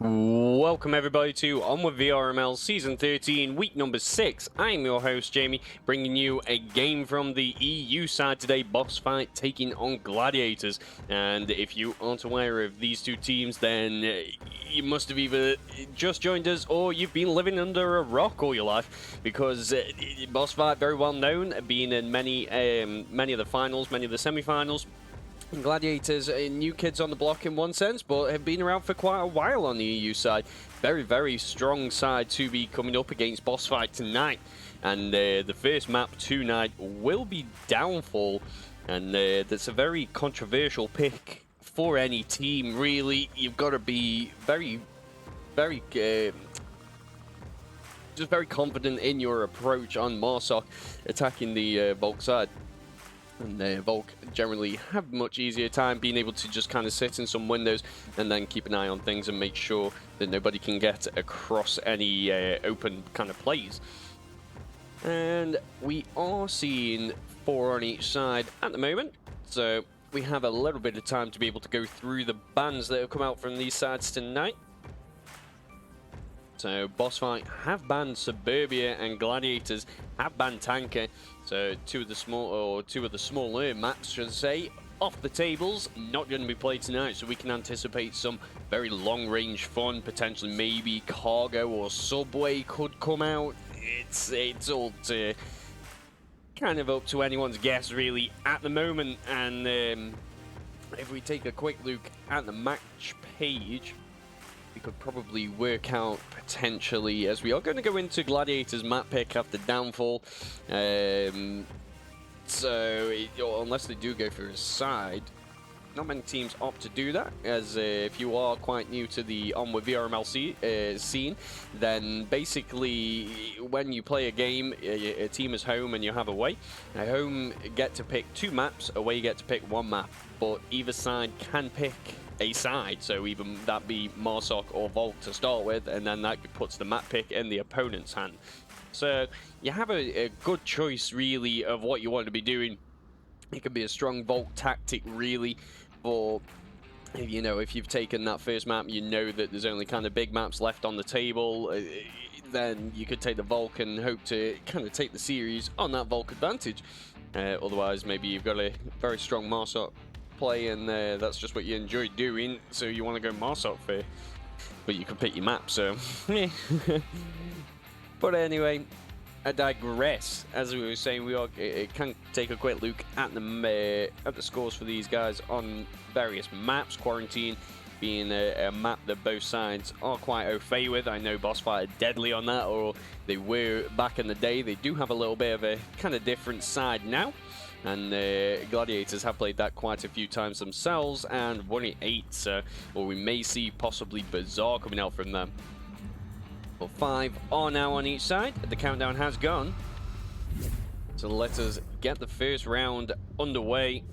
Welcome everybody to Onward VRML Season 13, Week number 6. I'm your host Jamie, bringing you a game from the EU side today, BossFight taking on Gladiators. And if you aren't aware of these two teams, then you must have either just joined us or you've been living under a rock all your life, because BossFight, very well known, being in many of the finals, many of the semi-finals. Gladiators, new kids on the block in one sense, but have been around for quite a while on the EU side. Very, very strong side to be coming up against BossFight tonight. And the first map tonight will be Downfall. And that's a very controversial pick for any team, really. You've got to be very just very confident in your approach on Marsoc attacking the Volk side. And Volk generally have much easier time being able to just kind of sit in some windows and then keep an eye on things and make sure that nobody can get across any open kind of plays. And we are seeing 4 on each side at the moment, so we have a little bit of time to be able to go through the bans that have come out from these sides tonight. So BossFight have banned Suburbia and Gladiators have banned Tanker. So two of the smaller maps, should I say, off the tables, not going to be played tonight. So we can anticipate some very long-range fun, potentially maybe Cargo or Subway could come out. It's all kind of up to anyone's guess really at the moment. And if we take a quick look at the match page, we could probably work out potentially, as we are going to go into Gladiators map pick after Downfall. Unless they do go for a side, not many teams opt to do that, as if you are quite new to the Onward VRML scene, then basically when you play a game, a team is home and you have away. A home get to pick 2 maps, away you get to pick 1 map, but either side can pick a side, so even that be Marsoc or Volk to start with, and then that puts the map pick in the opponent's hand. So you have a good choice really of what you want to be doing. It could be a strong Volk tactic really, or if you've taken that first map, you know that there's only kind of big maps left on the table, then you could take the Volk and hope to kind of take the series on that Volk advantage. Otherwise, maybe you've got a very strong Marsoc play and that's just what you enjoy doing, so you want to go Marsoc for, but you can pick your map, so But anyway, I digress. As we were saying, we can take a quick look at the scores for these guys on various maps. Quarantine being a map that both sides are quite au fait with. I know BossFight are deadly on that, or they were back in the day. They do have a little bit of a kind of different side now. And Gladiators have played that quite a few times themselves and won it 8, so, or we may see possibly Bazaar coming out from them. Well, 5 are now on each side. The countdown has gone. So let us get the first round underway.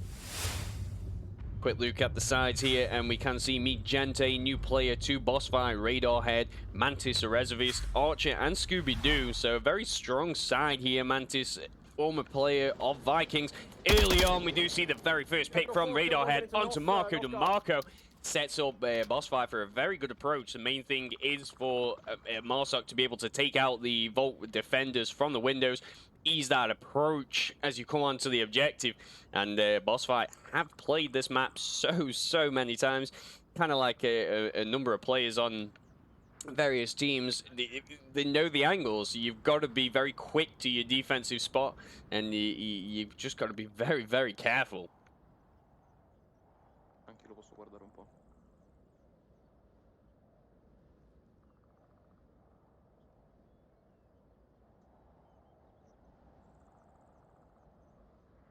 Quick look at the sides here, and we can see Meet Gente, new player to BossFight, Radar Head, Mantis, a reservist, Archer, and Scooby-Doo. So a very strong side here. Mantis, former player of Vikings. Early on, we do see the very first pick from Radarhead onto Marco. DeMarco sets up BossFight for a very good approach. The main thing is for Marsoc to be able to take out the Volk defenders from the windows, ease that approach as you come onto the objective. And BossFight have played this map so many times, kind of like a number of players on various teams. They know the angles. You've got to be very quick to your defensive spot, and you've just got to be very careful. Anche lo posso guardare un po'.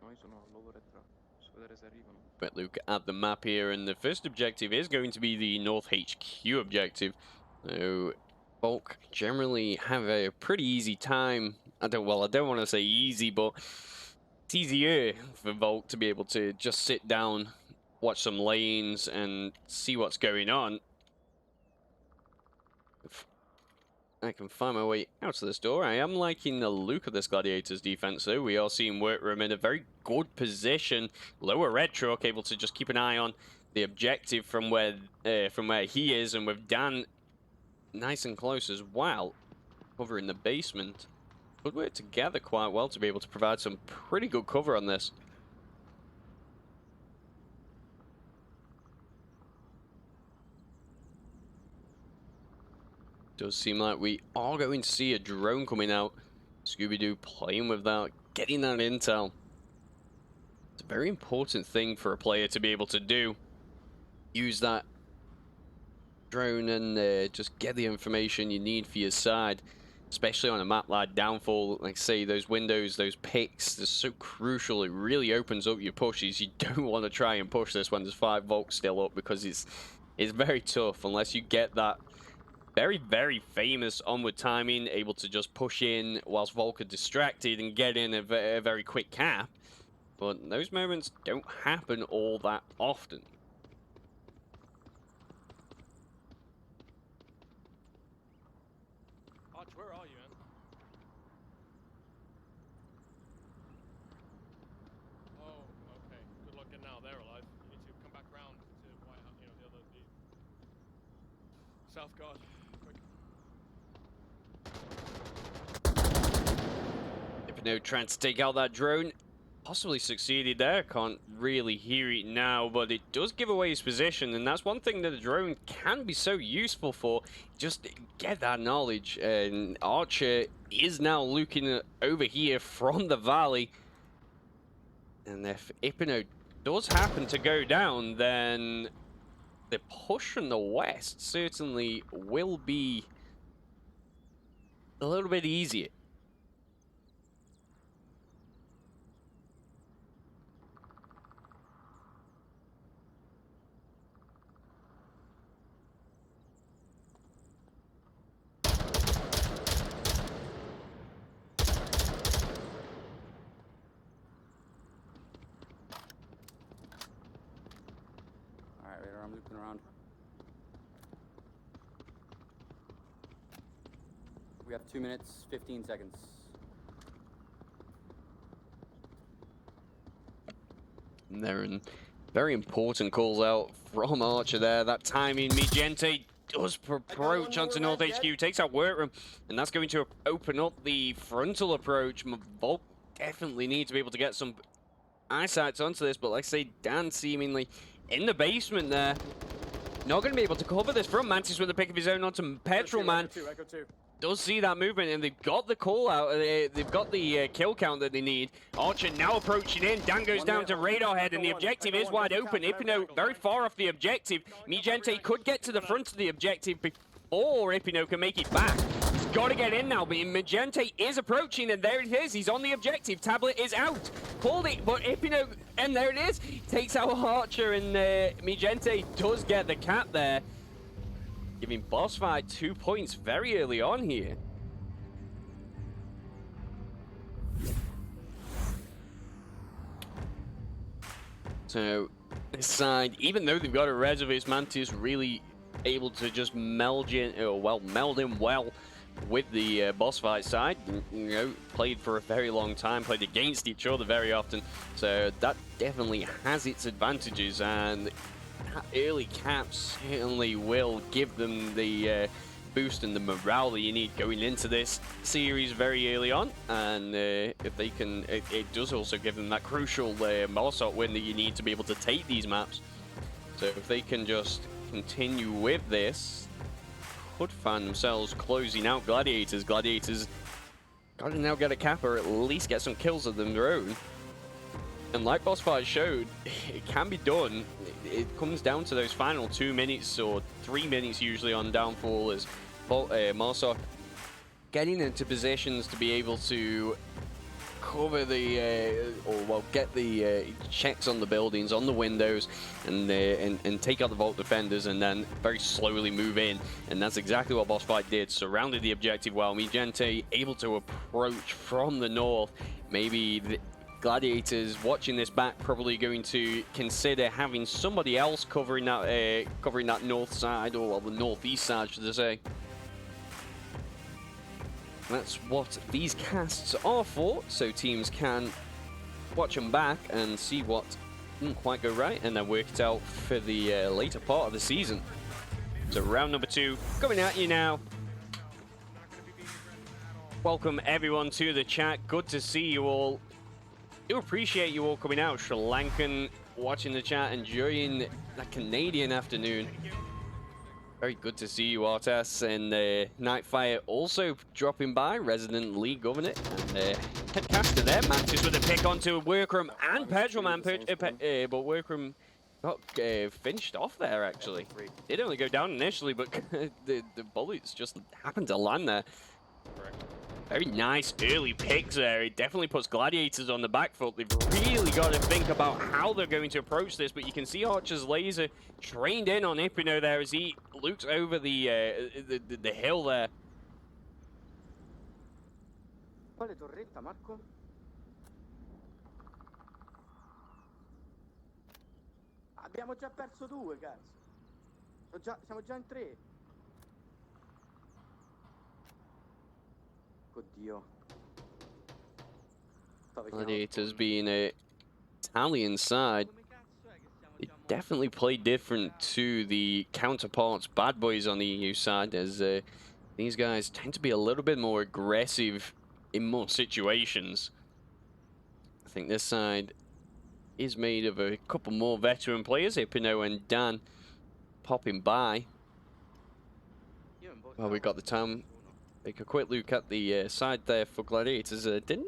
No, io sono all'over e 3. Posso vedere se arrivano. But look at the map here, and the first objective is going to be the North HQ objective. So Volk generally have a pretty easy time. I don't want to say easy, but it's easier for Volk to be able to just sit down, watch some lanes, and see what's going on. If I can find my way out of this door. I am liking the look of this Gladiators defense, though. We are seeing Workroom in a very good position. Lower red truck, able to just keep an eye on the objective from where he is, and with Dan nice and close as well, cover in the basement. Could work together quite well to be able to provide some pretty good cover on this. Does seem like we are going to see a drone coming out. Scooby-Doo playing with that, getting that intel. It's a very important thing for a player to be able to do. Use that drone and just get the information you need for your side, especially on a map like Downfall. Like say, those windows, those picks, they're so crucial. It really opens up your pushes. You don't want to try and push this when there's 5 volts still up, because it's very tough unless you get that very, very famous onward timing, able to just push in whilst Volk are distracted and get in a very quick cap. But those moments don't happen all that often. Arch, where are you, man? Oh, okay. Good luck getting out of there alive. You need to come back round to White House, you know, the South Guard. Quick. If no, trying to take out that drone. Possibly succeeded there. Can't really hear it now, but it does give away his position, and that's one thing that the drone can be so useful for. Just get that knowledge. And Archer is now looking over here from the valley, and if Ipino does happen to go down, then the push from the west certainly will be a little bit easier. I'm looping around. We have 2 minutes, 15 seconds. And there, and very important calls out from Archer there. That timing, Mijente does approach onto North HQ, takes out Workroom, and that's going to open up the frontal approach. Volk definitely needs to be able to get some eyesight onto this, but like I say, Dan seemingly in the basement there. Not going to be able to cover this from Mantis with the pick of his own onto Petrol Man. Echo two. Does see that movement, and they've got the call out. They've got the kill count that they need. Archer now approaching in. Dan goes down to radar head, and the objective is wide open. Ipino very far off the objective. Mijente could get to the front of the objective before Ipino can make it back. He's got to get in now, but Mijente is approaching, and there it is. He's on the objective. Tablet is out. Pulled it, but Ipino, and there it is. Takes out Archer, and Mijente does get the cap there, giving BossFight 2 points very early on here. So, this side, even though they've got a Reservist, Mantis really able to just meld in well with the BossFight side. You know, played for a very long time, played against each other very often. So that definitely has its advantages, and early caps certainly will give them the boost and the morale that you need going into this series very early on. And if they can, it does also give them that crucial Molotov win that you need to be able to take these maps. So if they can just continue with this, could find themselves closing out Gladiators. Gladiators got to now get a cap, or at least get some kills of their own. And like BossFight showed, it can be done. It comes down to those final 2 minutes or 3 minutes usually on Downfall, as Marsoc getting into positions to be able to cover the, get the checks on the buildings, on the windows, and take out the Vault defenders, and then very slowly move in. And that's exactly what BossFight did. Surrounded the objective well. Mijente able to approach from the north. Maybe the Gladiators watching this back probably going to consider having somebody else covering that north side, or well, the northeast side, should I say. That's what these casts are for, so teams can watch them back and see what didn't quite go right, and then work it out for the later part of the season. So So round number 2 coming at you now. Welcome everyone to the chat. Good to see you all. Do appreciate you all coming out. Sri Lankan watching the chat, enjoying that Canadian afternoon. Very good to see you, Artas, and Nightfire also dropping by, Resident League Governor, and Headcaster there, Mantis with a pick onto Workroom and Petrolman, but Workroom got finished off there, actually. Did only go down initially, but the bullets just happened to land there. Very nice early picks there. It definitely puts Gladiators on the back foot. They've really got to think about how they're going to approach this, but you can see Archer's laser trained in on Hypno there as he looks over the hill there. Quale torretta, Marco? Abbiamo già perso 2, cazzo. Siamo già in 3. Oddio. Gladiators being a Italian side, they definitely play different to the counterparts Bad Boys on the EU side, as these guys tend to be a little bit more aggressive in more situations. I think this side is made of a couple more veteran players, Hypno and Dan popping by. Well, we got the time. Take a quick look at the side there for Gladiators. Didn't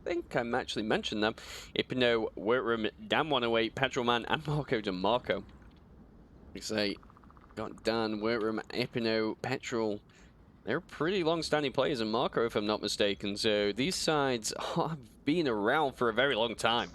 think I actually mentioned them. Hypno, Workroom, Dan 108, Petrolman, and Marco DeMarco. We say, got Dan, Workroom, Hypno, Petrol. They're pretty long-standing players, and Marco, if I'm not mistaken. So these sides have been around for a very long time.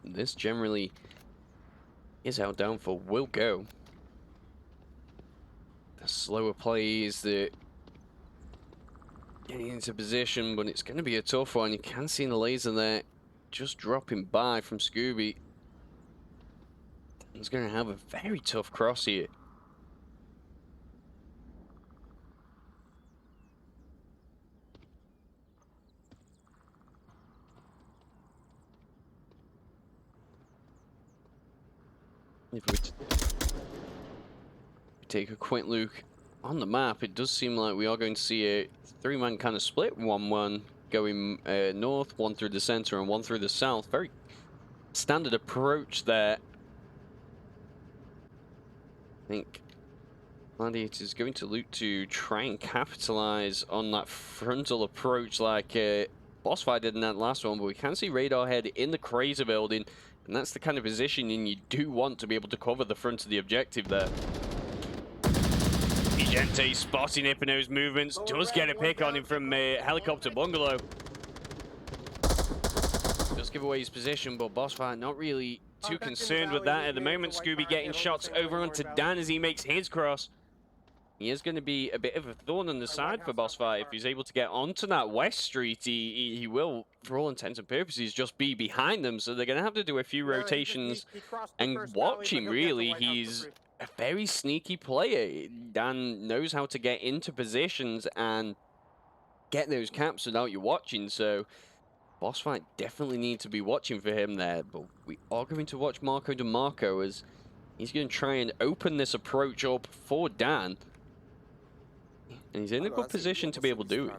This generally is how downfall will go. The slower plays, the getting into position, but it's going to be a tough one. You can see the laser there just dropping by from Scooby. He's going to have a very tough cross here. If we take a quick look on the map, it does seem like we are going to see a 3-man kind of split. 1-1 going north, 1 through the center, and 1 through the south. Very standard approach there. I think Gladiator is going to look to try and capitalize on that frontal approach like BossFight did in that last one, but we can see Radar Head in the Crazer building, and that's the kind of positioning you do want to be able to cover the front of the objective there. Gente spotting Hypno's movements, does get a pick on him from Helicopter Bungalow. Does give away his position, but BossFight not really too concerned with that at the moment. Scooby getting shots over onto Dan as he makes his cross. He is going to be a bit of a thorn on the side for BossFight. If he's able to get onto that West Street, he will, for all intents and purposes, just be behind them. So they're going to have to do a few rotations and watch him, really. He's a very sneaky player. Dan knows how to get into positions and get those caps without you watching. So BossFight definitely need to be watching for him there. But we are going to watch Marco DeMarco as he's going to try and open this approach up for Dan. And he's in a good position to be able to do it.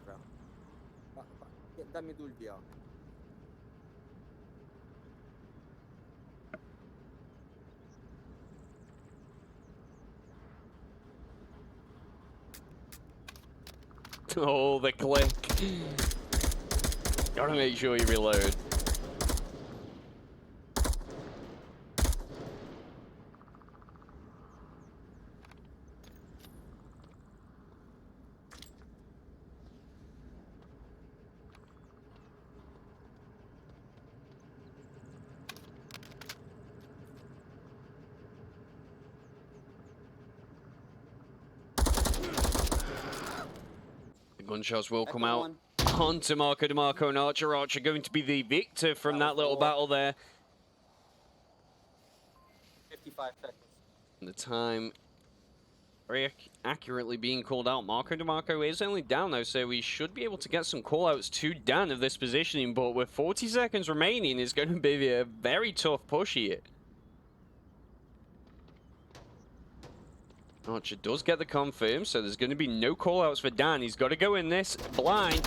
Oh, the click. Gotta make sure you reload. gunshots will come Echo out one. onto Marco DeMarco, and Archer. Archer going to be the victor from that little battle there. 55 seconds. And the time very accurately being called out. Marco DeMarco is only down though, so we should be able to get some callouts to Dan of this positioning, but with 40 seconds remaining, it's going to be a very tough push here. Archer does get the confirm, so there's going to be no callouts for Dan. He's got to go in this blind.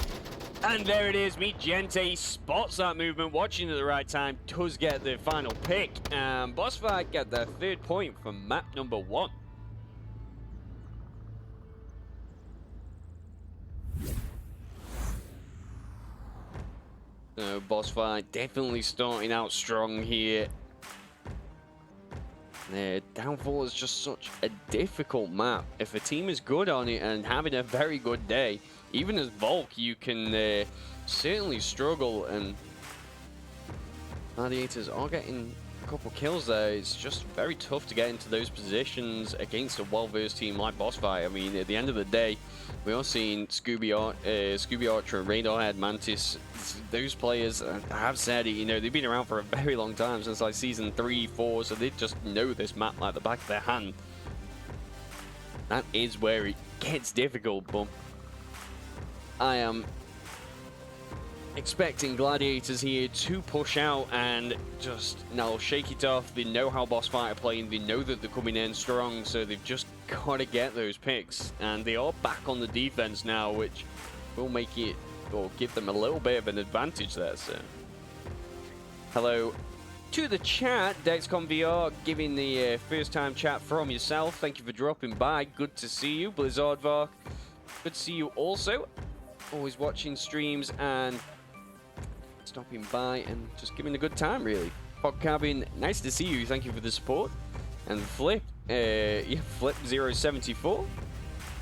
And there it is. Meet Gente spots that movement, watching at the right time, does get the final pick. And BossFight get their 3rd point from map number 1. So BossFight definitely starting out strong here. Downfall is just such a difficult map. If a team is good on it and having a very good day, even as Volk, you can certainly struggle. And Gladiators are getting a couple kills there. It's just very tough to get into those positions against a well-versed team like BossFight. I mean, at the end of the day, we are seeing Scooby Archer, Radarhead, Mantis. Those players have said it, you know, they've been around for a very long time, since like season 3, 4, so they just know this map like the back of their hand. That is where it gets difficult, but I am expecting Gladiators here to push out and just now shake it off. They know how BossFight are playing, they know that they're coming in strong, so they've just got to get those picks. And they are back on the defense now, which will make it, or give them a little bit of an advantage there. So hello to the chat, Dexcom VR giving the first time chat from yourself. Thank you for dropping by, good to see you. Blizzardvark, good to see you also. Always watching streams and stopping by and just giving a good time, really. Fog Cabin, nice to see you, thank you for the support. And Flip, Flip 074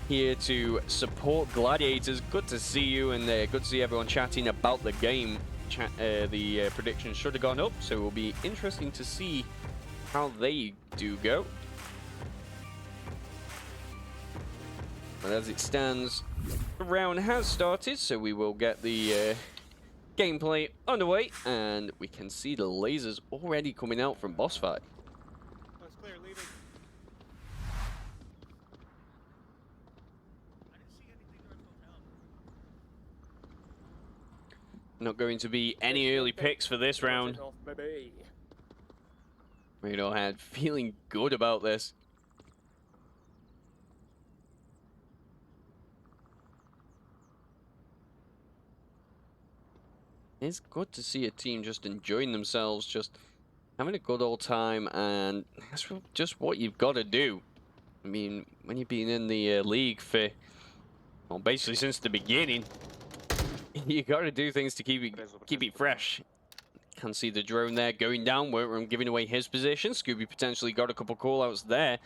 here to support Gladiators. Good to see you, and good to see everyone chatting about the game. The predictions should have gone up, so it will be interesting to see how they do go. But as it stands, the round has started, so we will get the gameplay underway, and we can see the lasers already coming out from BossFight. That's clear, leaving. Not going to be any early picks for this round. Radiohead feeling good about this. It's good to see a team just enjoying themselves, just having a good old time, and that's just what you've got to do. I mean, when you've been in the league for, well, basically since the beginning, you got to do things to keep it fresh. Can see the drone there going down. Workroom giving away his position. Scooby potentially got a couple callouts there.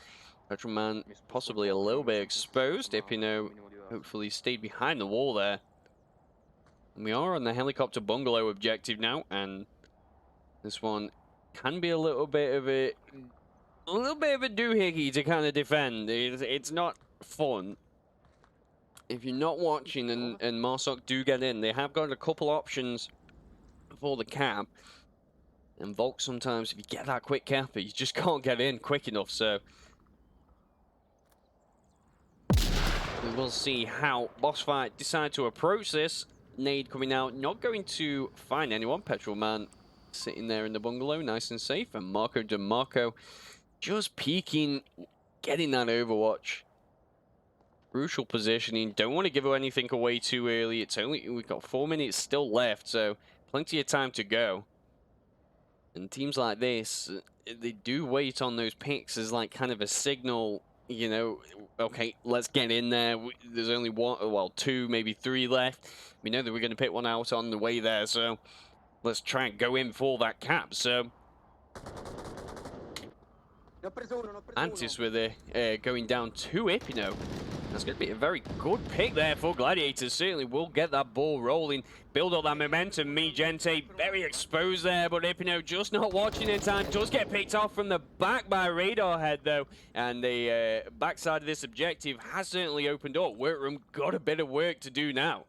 Petrolman possibly a little bit exposed. Epino hopefully stayed behind the wall there. We are on the helicopter bungalow objective now, and this one can be a little bit of a doohickey to kind of defend. It's not fun. If you're not watching and Marsok do get in, they have got a couple options for the cap. And Volk sometimes, if you get that quick capper, you just can't get in quick enough, so we will see how BossFight decide to approach this. Nade coming out, not going to find anyone. Petrolman sitting there in the bungalow, nice and safe. And Marco DeMarco just peeking, getting that overwatch. Crucial positioning. Don't want to give anything away too early. It's only, we've got 4 minutes still left, so plenty of time to go. And teams like this, they do wait on those picks as like kind of a signal, you know, okay, let's get in there. There's only one, well, 2, maybe 3 left. We know that we're going to pick one out on the way there, so let's try and go in for that cap. So Ne ho preso uno, ne ho preso Antis uno. with going down to Ipino. That's going to be a very good pick there for Gladiators. Certainly will get that ball rolling, build up that momentum. Me Gente very exposed there, but Ipino just not watching in time. Does get picked off from the back by Radarhead though, and the backside of this objective has certainly opened up. Workroom got a bit of work to do now.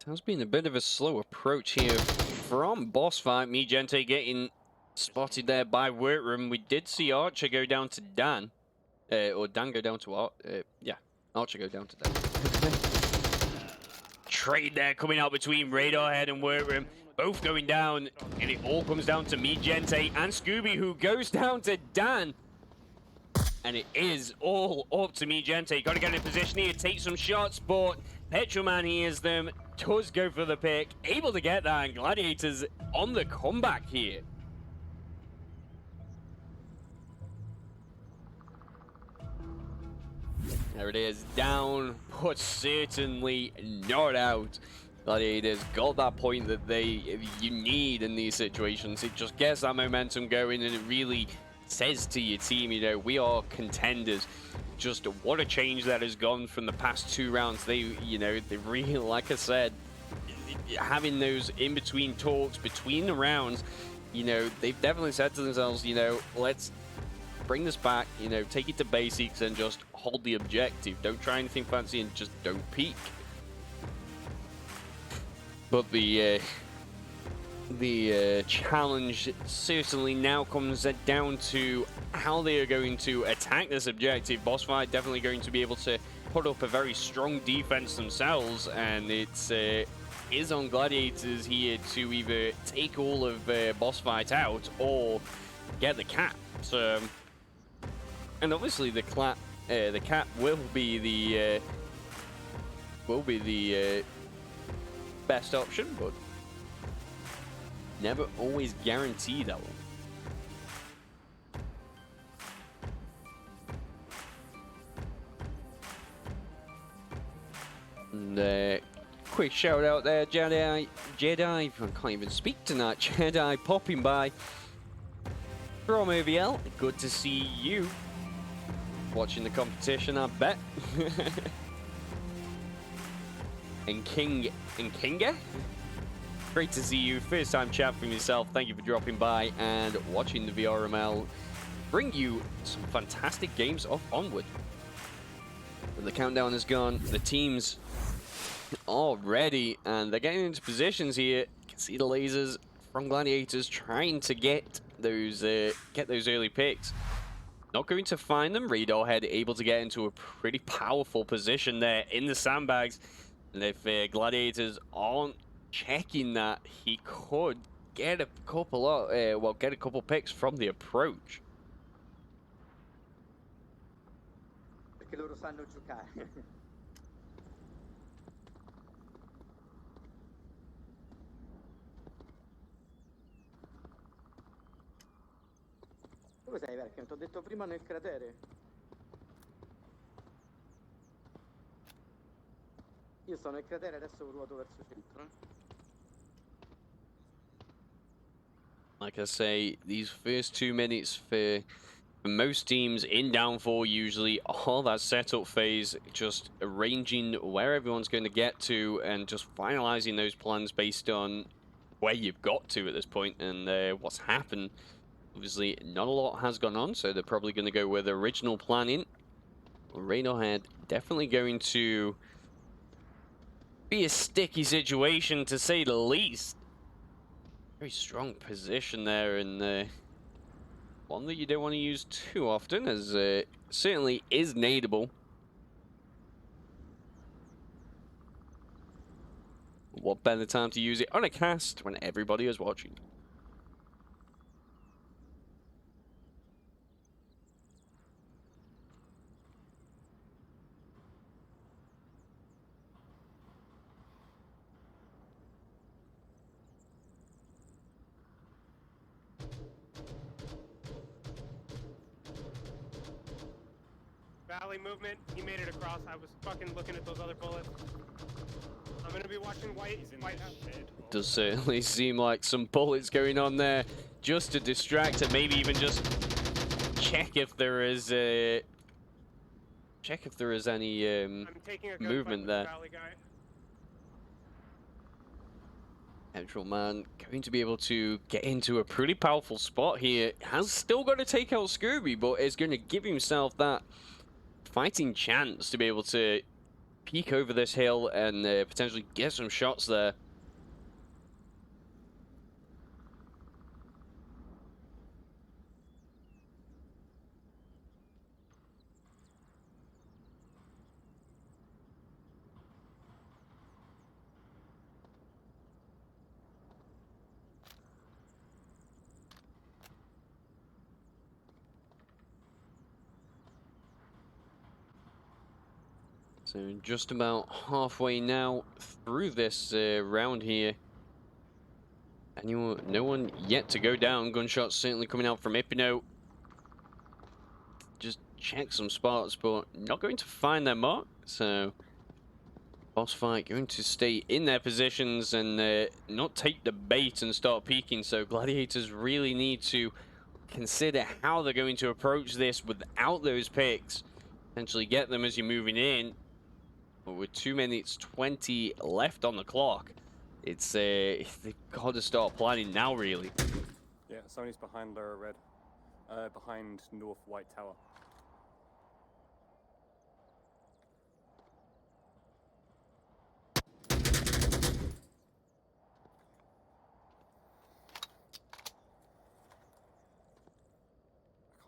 Has been a bit of a slow approach here from BossFight. Me Gente getting spotted there by Workroom. We did see Archer go down to Dan. Or Dan go down to yeah, Archer go down to Dan. Trade there coming out between Radarhead and Workroom. Both going down, and it all comes down to Me Gente and Scooby, who goes down to Dan. And it is all up to Me Gente. Got to get in position here, take some shots, but Petroman hears them, does go for the pick, able to get that, and Gladiators on the comeback here. There it is, down, but certainly not out. Gladiators got that point that you need in these situations. It just gets that momentum going, and it really says to your team, you know, we are contenders. Just what a change that has gone from the past 2 rounds. They really, like I said, having those in-between talks between the rounds, you know, they've definitely said to themselves, you know, let's bring this back, you know, take it to basics and just hold the objective. Don't try anything fancy and just don't peek. But the challenge certainly now comes down to how they are going to attack this objective. BossFight definitely going to be able to put up a very strong defense themselves, and it's is on Gladiators here to either take all of BossFight out or get the cap. So, and obviously the cap will be the best option, but never always guarantee that one. And quick shout out there, Jedi, I can't even speak tonight. Jedi popping by from VRML. Good to see you watching the competition, I bet. and Kinga? Great to see you. First time chat from yourself. Thank you for dropping by and watching the VRML bring you some fantastic games of Onward. But the countdown has gone. The teams are ready and they're getting into positions here. You can see the lasers from Gladiators trying to get those early picks. Not going to find them. Radarhead able to get into a pretty powerful position there in the sandbags. And if Gladiators aren't checking that, he could get a couple picks from the approach. Perché loro sanno giocare. Dove sei, Verken? Ti ho detto prima nel cratere. Io sto nel cratere, adesso ruoto verso il centro. Like I say, these first 2 minutes for most teams in downfall usually are that setup phase, just arranging where everyone's going to get to and just finalizing those plans based on where you've got to at this point and what's happened. Obviously, not a lot has gone on, so they're probably going to go with original planning. Radiohead definitely going to be a sticky situation, to say the least. Very strong position there, and one that you don't want to use too often, as certainly is nadeable. What better time to use it on a cast when everybody is watching? Valley movement, he made it across. I was fucking looking at those other bullets. I'm gonna be watching White. White House. Does certainly seem like some bullets going on there, just to distract and maybe even just check if there is any I'm taking a movement there. Valley guy. Petrol Man going to be able to get into a pretty powerful spot here. Has still got to take out Scooby, but is going to give himself that fighting chance to be able to peek over this hill and potentially get some shots there. So just about halfway now through this round here. No one yet to go down. Gunshots certainly coming out from Ipino. Just check some spots, but not going to find their mark. So BossFight going to stay in their positions and not take the bait and start peeking. So Gladiators really need to consider how they're going to approach this without those picks. Potentially get them as you're moving in. But with 2 minutes 20 left on the clock, it's they've got to start planning now, really. Yeah, somebody's behind lower red, behind north white tower.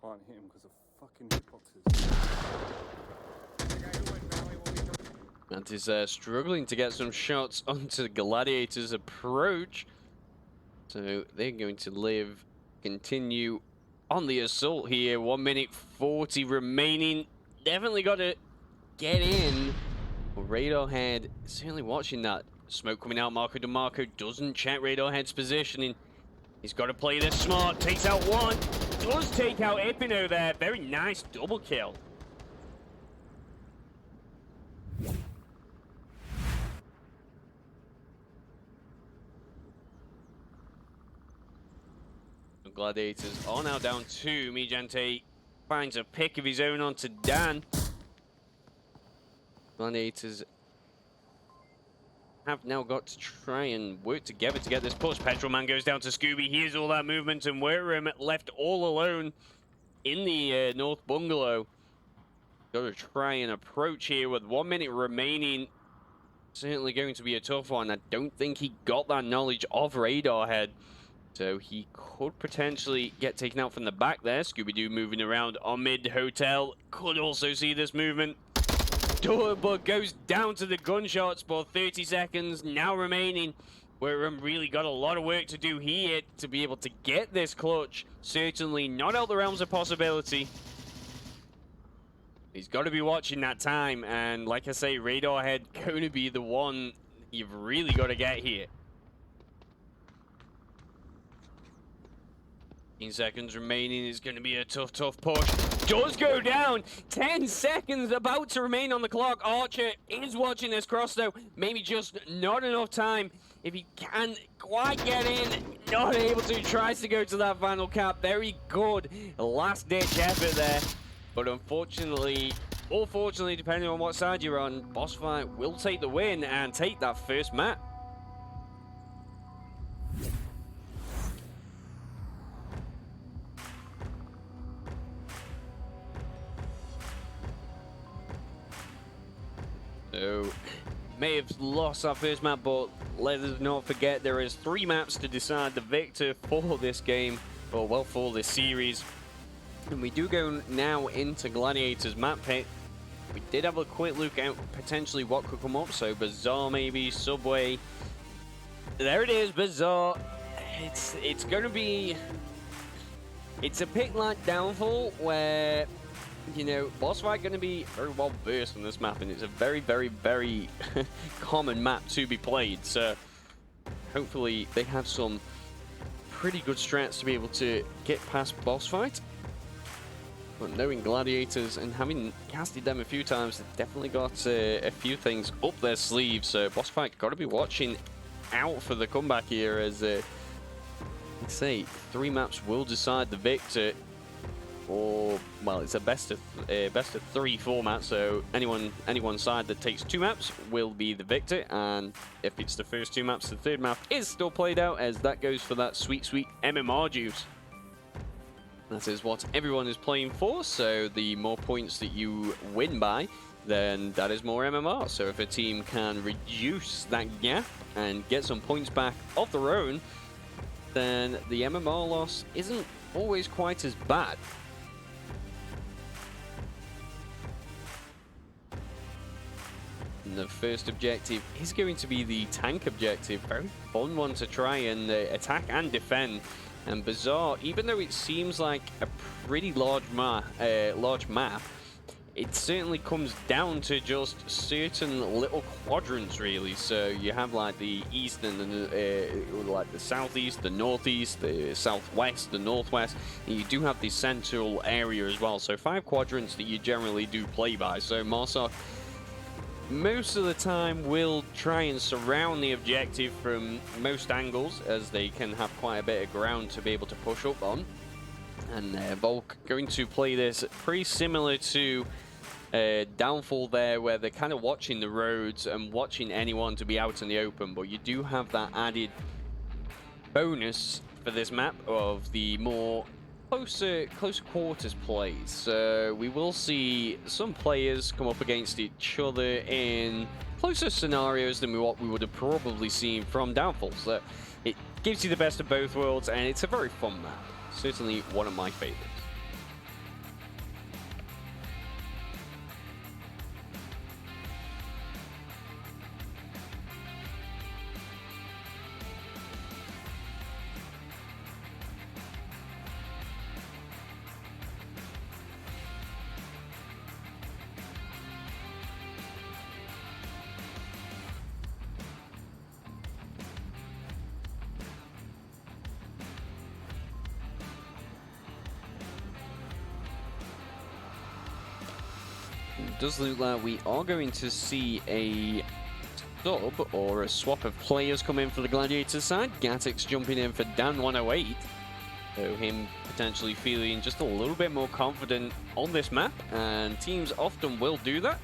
I can't hit him because of fucking hitboxes. The guy who went Valley will be joining. And is struggling to get some shots onto the Gladiators' approach. So they're going to continue on the assault here. 1 minute 40 remaining. Definitely got to get in. Radiohead certainly watching that. Smoke coming out. Marco DeMarco doesn't check Radiohead's positioning. He's got to play this smart. Takes out one. Does take out Ipino there. Very nice double kill. Gladiators are now down 2. Mijante finds a pick of his own onto Dan. Gladiators have now got to try and work together to get this push. Petrol Man goes down to Scooby. Here's all that movement, and we're left all alone in the North Bungalow. Got to try and approach here with 1 minute remaining. Certainly going to be a tough one. I don't think he got that knowledge of Radarhead. So he could potentially get taken out from the back there. Scooby-Doo moving around on mid-hotel. Could also see this movement. But goes down to the gunshots for 30 seconds now remaining. We're really got a lot of work to do here to be able to get this clutch. Certainly not out the realms of possibility. He's got to be watching that time. And like I say, Radarhead going to be the one you've really got to get here. 15 seconds remaining is going to be a tough push. Does go down. 10 seconds about to remain on the clock. Archer is watching this cross though. Maybe just not enough time. If he can quite get in, not able to. Tries to go to that final cap. Very good last ditch effort there. But unfortunately, or fortunately, depending on what side you're on, BossFight will take the win and take that first map. may have lost our first map, but let us not forget there is 3 maps to decide the victor for this game, or well, for this series. And we do go now into Gladiators map pick. We did have a quick look at potentially what could come up, so Bazaar maybe, Subway. There it is, Bazaar. It's going to be... It's a pick like Downfall, where, you know, BossFight going to be very well versed on this map, and it's a very, very, very common map to be played. So hopefully they have some pretty good strats to be able to get past BossFight. But knowing Gladiators and having casted them a few times, they've definitely got a few things up their sleeves. So BossFight got to be watching out for the comeback here, as let's say 3 maps will decide the victor. Or, well, it's a best of 3 format, so anyone side that takes 2 maps will be the victor, and if it's the first 2 maps, the 3rd map is still played out, as that goes for that sweet, sweet MMR juice. That is what everyone is playing for, so the more points that you win by, then that is more MMR. So if a team can reduce that gap and get some points back of their own, then the MMR loss isn't always quite as bad. And the first objective is going to be the tank objective. Very fun one to try and attack and defend. And Bazaar, even though it seems like a pretty large map, it certainly comes down to just certain little quadrants, really. So you have like the east and like the southeast, the northeast, the southwest, the northwest, and you do have the central area as well. So 5 quadrants that you generally do play by. So Marsoc most of the time will try and surround the objective from most angles, as they can have quite a bit of ground to be able to push up on. And Volk going to play this pretty similar to Downfall there, where they're kind of watching the roads and watching anyone to be out in the open, but you do have that added bonus for this map of the more closer quarters plays. So we will see some players come up against each other in closer scenarios than what we would have probably seen from Downfall. So it gives you the best of both worlds, and it's a very fun map. Certainly one of my favorites. Does look like we are going to see a sub or a swap of players come in for the Gladiators side. Gatix jumping in for Dan108. So him potentially feeling just a little bit more confident on this map, and teams often will do that.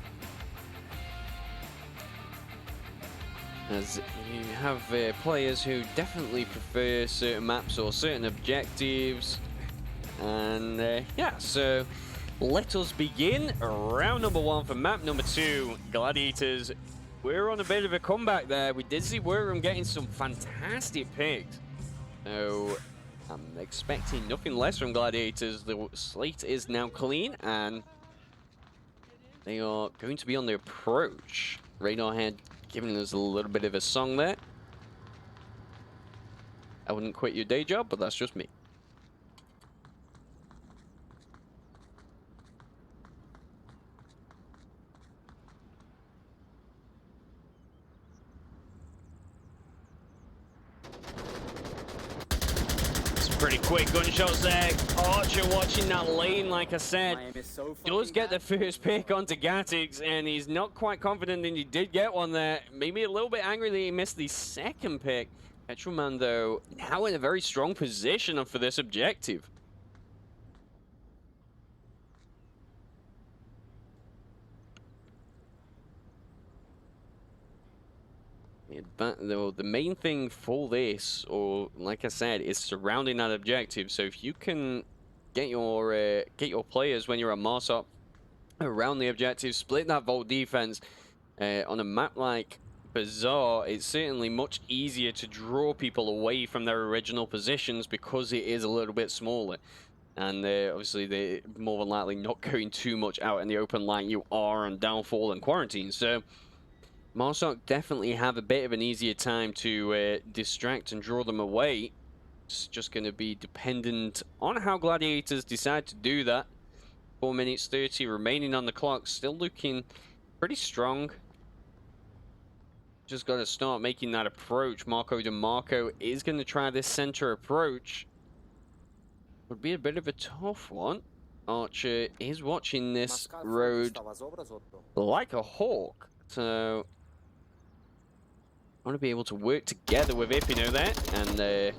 As you have players who definitely prefer certain maps or certain objectives. And yeah, so let us begin round number 1 for map number 2, Gladiators. We're on a bit of a comeback there. We did see Worm getting some fantastic picks. So I'm expecting nothing less from Gladiators. The slate is now clean, and they are going to be on the approach. Radarhead giving us a little bit of a song there. I wouldn't quit your day job, but that's just me. Pretty quick gunshots there. Archer watching that lane, like I said, does get the first pick onto Gatix, and he's not quite confident that he did get one there. Maybe a little bit angry that he missed the second pick. Petroman, though, now in a very strong position for this objective. The main thing for this, or like I said, is surrounding that objective. So if you can get your players when you're a Marsop around the objective, split that vault defense on a map like bizarre, it's certainly much easier to draw people away from their original positions because it is a little bit smaller. And obviously, they're more than likely not going too much out in the open like you are on Downfall and Quarantine. So, Marsoc definitely have a bit of an easier time to distract and draw them away. It's just going to be dependent on how Gladiators decide to do that. 4 minutes 30 remaining on the clock, still looking pretty strong. Just got to start making that approach. Marco DeMarco is going to try this center approach. Would be a bit of a tough one. Archer is watching this road like a hawk. So, I want to be able to work together with Ipino there and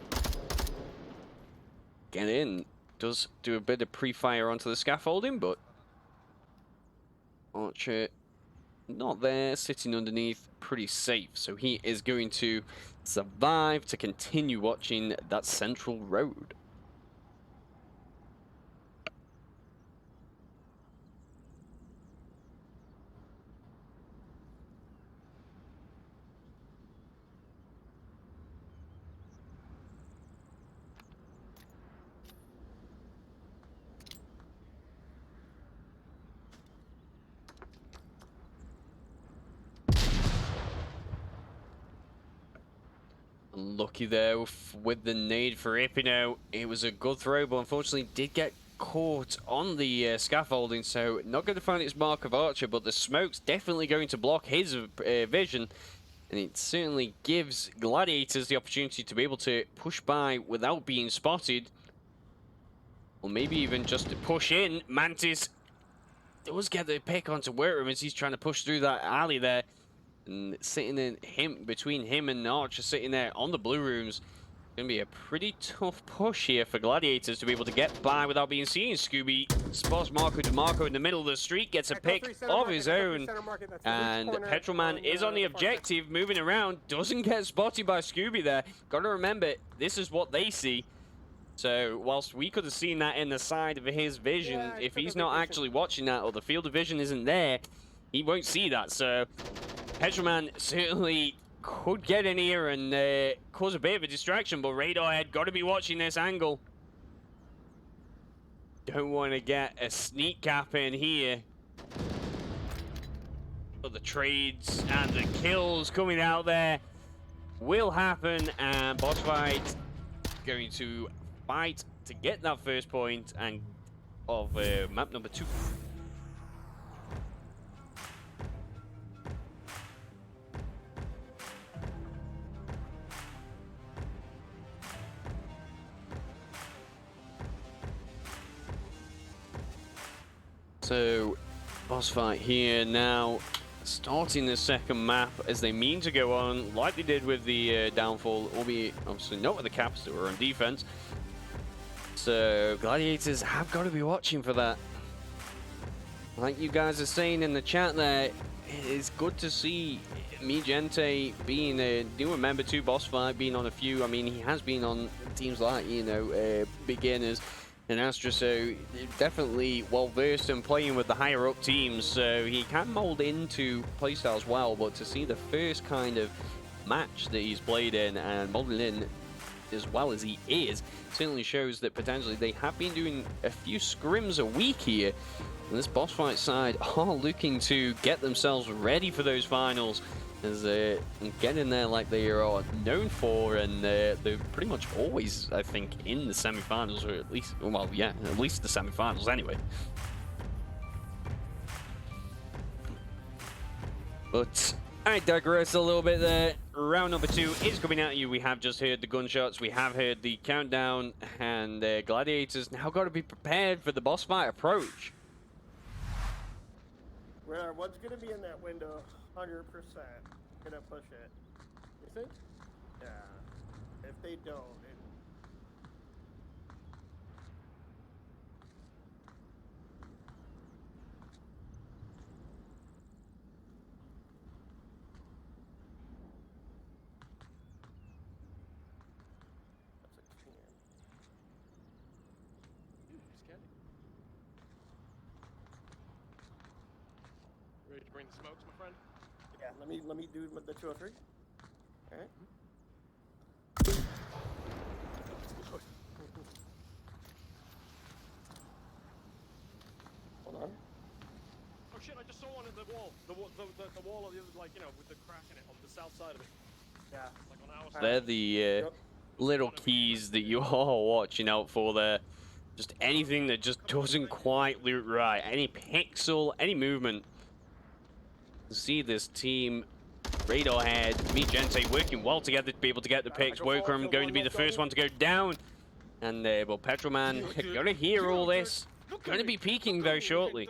get in. Does do a bit of pre-fire onto the scaffolding, but Archer not there, sitting underneath, pretty safe. So he is going to survive to continue watching that central road. Lucky there with the nade for Ipino. It was a good throw, but unfortunately did get caught on the scaffolding, so not going to find its mark of Archer, but the smoke's definitely going to block his vision, and it certainly gives Gladiators the opportunity to be able to push by without being spotted, or maybe even just to push in. Mantis does get the pick onto Workroom as he's trying to push through that alley there. And sitting in between him and Archer sitting there on the blue rooms. Gonna be a pretty tough push here for Gladiators to be able to get by without being seen. Scooby spots Marco DeMarco in the middle of the street, gets a pick of his own. And Petrolman is on the objective, moving around, doesn't get spotted by Scooby there. Gotta remember, this is what they see. So, whilst we could have seen that in the side of his vision, if he's not actually watching that or the field of vision isn't there, he won't see that. So, Petrolman certainly could get in here and cause a bit of a distraction, but Radarhead got to be watching this angle. Don't want to get a sneak cap in here. But the trades and the kills coming out there will happen, and BossFight going to fight to get that first point and of map number 2. So, BossFight here now, starting the second map as they mean to go on, like they did with the Downfall, albeit obviously not with the Caps that were on defense. So, Gladiators have got to be watching for that. Like you guys are saying in the chat there, it's good to see Mi Gente being a newer member to BossFight, being on a few. I mean, he has been on teams like, you know, beginners. And Astra, so definitely well-versed in playing with the higher-up teams, so he can mold into playstyles well, but to see the first kind of match that he's played in and molding in as well as he is, certainly shows that potentially they have been doing a few scrims a week here. And this BossFight side are looking to get themselves ready for those finals, as get in there like they are known for, and they're pretty much always, I think, in the semi-finals, or at least, well, yeah, at least the semi-finals anyway. But I digress a little bit there. Round number 2 is coming at you. We have just heard the gunshots, we have heard the countdown, and Gladiators now got to be prepared for the BossFight approach. Well, what's gonna be in that window? 100% gonna push it. You think? Yeah. If they don't, Ready to bring the smokes, my friend? Yeah, let me do the 203. All right. Hold on. Oh shit! I just saw one at the wall. The wall of the other, like, you know, with the crack in it on the south side of it. Yeah. Like on our side. They're the little keys that you are watching out for there. Just anything that just doesn't quite look right. Any pixel, any movement. See this team, Radiohead, Gente working well together to be able to get the picks. Workroom going to be the first one to go down. And well, Petrolman gonna hear all this. Gonna be peeking very shortly.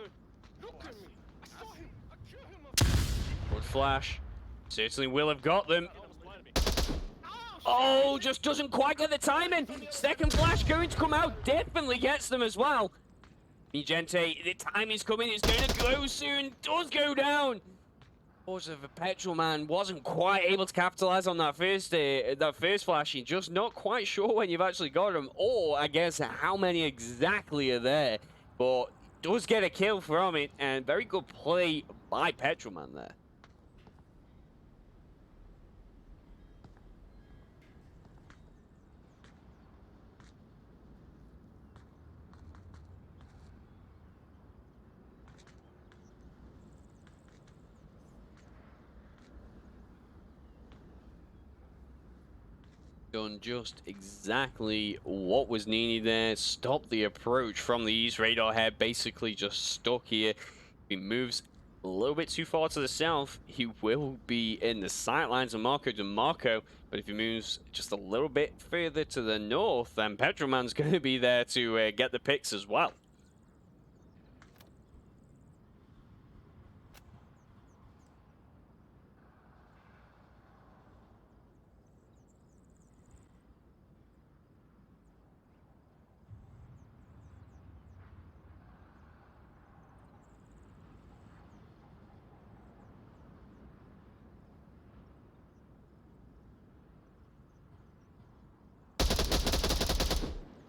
Wood flash. Certainly will have got them. Oh, just doesn't quite get the timing. Second flash going to come out. Definitely gets them as well. Gente, the time is coming. It's going to go soon. Does go down. Also, the Petrolman wasn't quite able to capitalize on that first flash. You're just not quite sure when you've actually got him, or I guess how many exactly are there. But does get a kill from it, and very good play by Petrolman there. Done just exactly what was needed there. Stopped the approach from the east. Radiohead basically just stuck here. If he moves a little bit too far to the south, he will be in the sightlines of Marco DeMarco. But if he moves just a little bit further to the north, then Petrolman's going to be there to get the picks as well.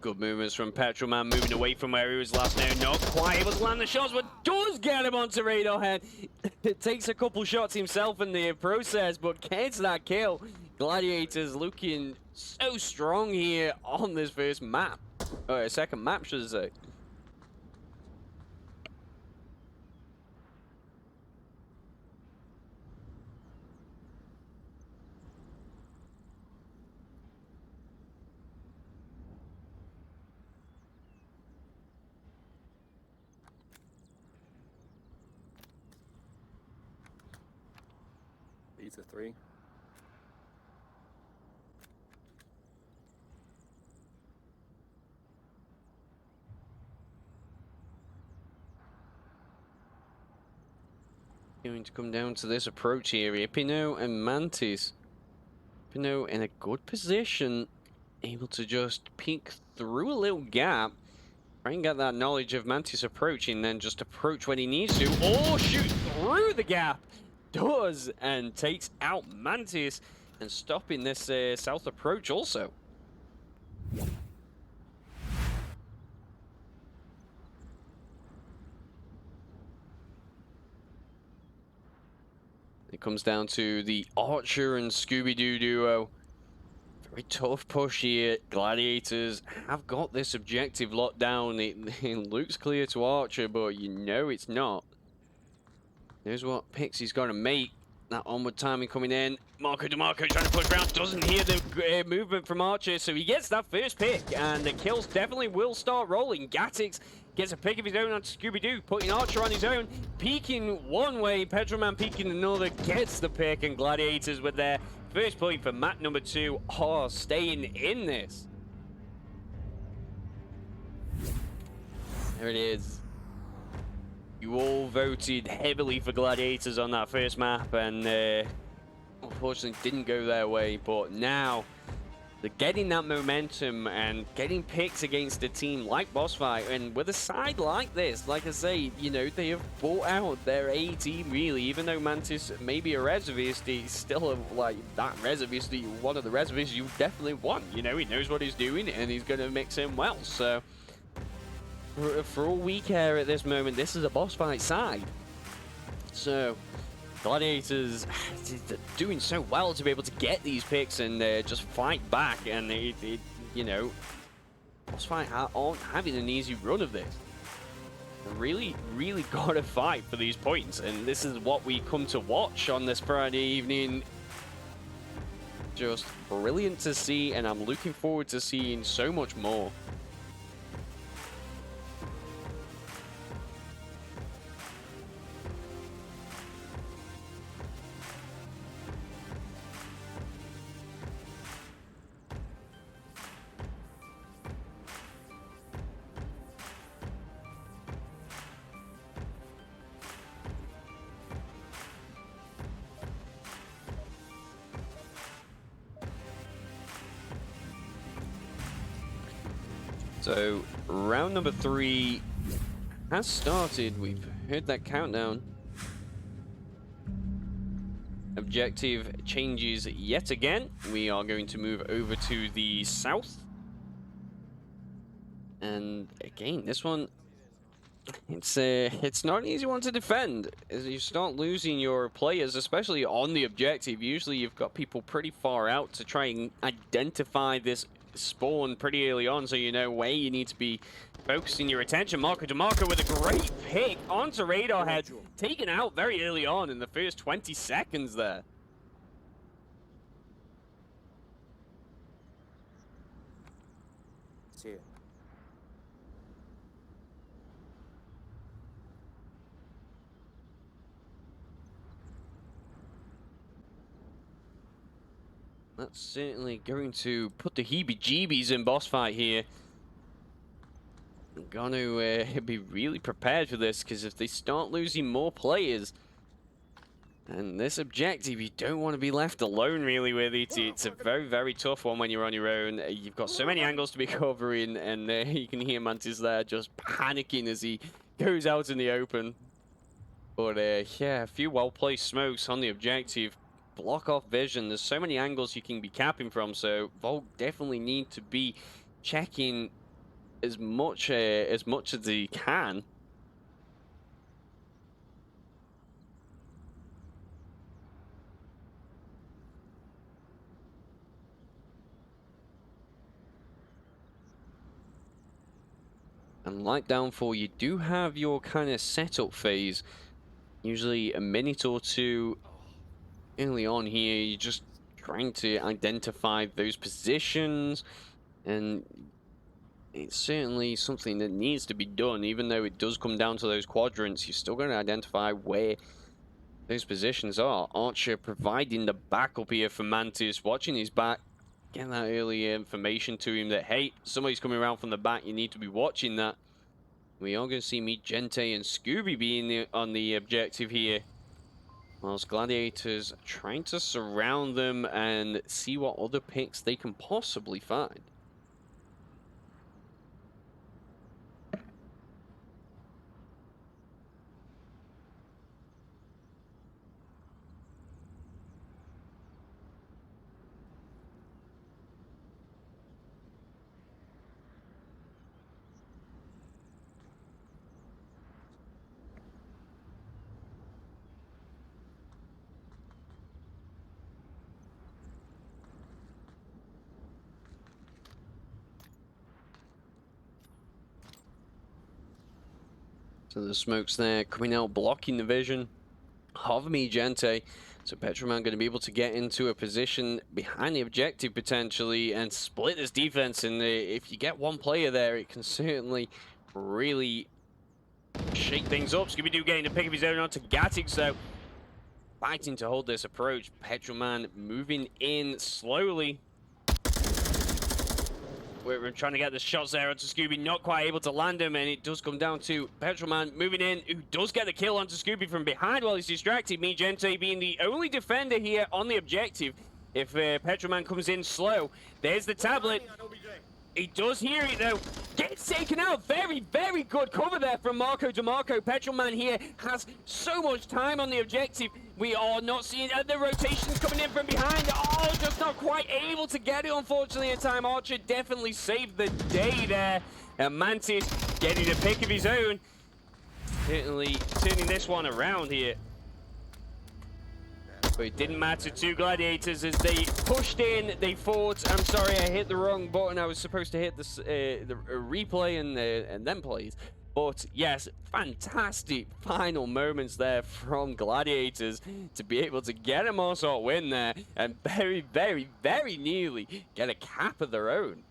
Good movements from Petrolman, moving away from where he was last now. Not quite able to land the shots, but does get him onto Radiohead. It takes a couple shots himself in the process, but gets that kill. Gladiators looking so strong here on this first map. Or second map, should I say. These are 3. Going to come down to this approach area. Pinot and Mantis. Pinot in a good position, able to just peek through a little gap. Try and get that knowledge of Mantis approaching, then just approach when he needs to, or shoot through the gap. Does, and takes out Mantis, and stopping this south approach also. It comes down to the Archer and Scooby-Doo duo. Very tough push here. Gladiators have got this objective locked down. It looks clear to Archer, but you know it's not. There's what picks he's going to make. That onward timing coming in. Marco DeMarco trying to push around. Doesn't hear the movement from Archer, so he gets that first pick. And the kills definitely will start rolling. Gatix gets a pick of his own on Scooby-Doo, putting Archer on his own. Peeking one way, Petrolman peeking another. Gets the pick, and Gladiators with their first point for map number 2 are staying in this. There it is. You all voted heavily for Gladiators on that first map, and unfortunately didn't go their way. But now they're getting that momentum and getting picks against a team like BossFight, and with a side like this, like I say, you know, they have bought out their A team really. Even though Mantis may be a reservist, he's still like that reservist, one of the reservists you definitely want. You know, he knows what he's doing and he's going to mix in well. So for all we care at this moment, this is a BossFight side. So Gladiators doing so well to be able to get these picks and just fight back, and you know, BossFight aren't having an easy run of this. They really gotta fight for these points, and this is what we come to watch on this Friday evening. Just brilliant to see, and I'm looking forward to seeing so much more. So, round number 3 has started. We've heard that countdown. Objective changes yet again. We are going to move over to the south. And again, this one, it's not an easy one to defend. As you start losing your players, especially on the objective, usually you've got people pretty far out to try and identify this spawn pretty early on, so you know where you need to be focusing your attention. Marco DeMarco with a great pick onto Radar Head, taken out very early on in the first 20 seconds there. See it. That's certainly going to put the heebie-jeebies in BossFight here. I'm gonna be really prepared for this, because if they start losing more players, and this objective, you don't want to be left alone really with it. It's a very tough one when you're on your own. You've got so many angles to be covering, and you can hear Mantis there just panicking as he goes out in the open. But yeah, a few well-placed smokes on the objective. Block off vision. There's so many angles you can be capping from, so Volk definitely need to be checking as much as he can. And like Downfall, you do have your kind of setup phase, usually a minute or two early on here. You're just trying to identify those positions, and it's certainly something that needs to be done. Even though it does come down to those quadrants, you're still going to identify where those positions are. Archer providing the backup here for Mantis, watching his back, getting that early information to him that, hey, somebody's coming around from the back, you need to be watching that. We are going to see Meet Gente and Scooby being on the objective here, whilst Gladiators trying to surround them and see what other picks they can possibly find. So the smoke's there coming out, blocking the vision of Meet Gente. So Petroman going to be able to get into a position behind the objective potentially and split this defense. And if you get one player there, it can certainly really shake things up. Scooby-Doo getting to pick up his own onto Gatix, so fighting to hold this approach. Petroman moving in slowly. We're trying to get the shots there onto Scooby, not quite able to land him, and it does come down to Petroman moving in, who does get the kill onto Scooby from behind while he's distracted. Meet Gente being the only defender here on the objective. If Petroman comes in slow, there's the tablet. He does hear it though. Gets taken out. Very good cover there from Marco DeMarco. Petroman here has so much time on the objective. We are not seeing the rotations coming in from behind. Oh, just not quite able to get it, unfortunately, in time. Archer definitely saved the day there. And Mantis getting a pick of his own. Certainly turning this one around here. But it didn't matter to Gladiators as they pushed in, they fought. I'm sorry, I hit the wrong button. I was supposed to hit this, the replay and then plays. But yes, fantastic final moments there from Gladiators to be able to get a Mossart win there and very, very, very nearly get a cap of their own.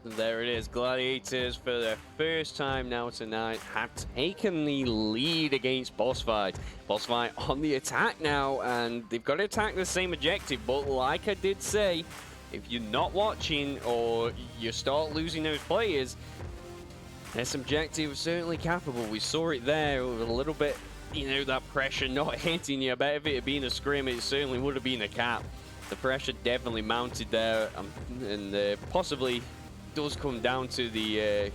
There it is, Gladiators for the first time now tonight have taken the lead against BossFight. BossFight on the attack now, and they've got to attack the same objective, but like I did say, if you're not watching or you start losing those players, this objective is certainly capable. We saw it there with a little bit, you know, that pressure not hitting you. I bet if it had been a scrim, it certainly would have been a cap. The pressure definitely mounted there, and possibly does come down to the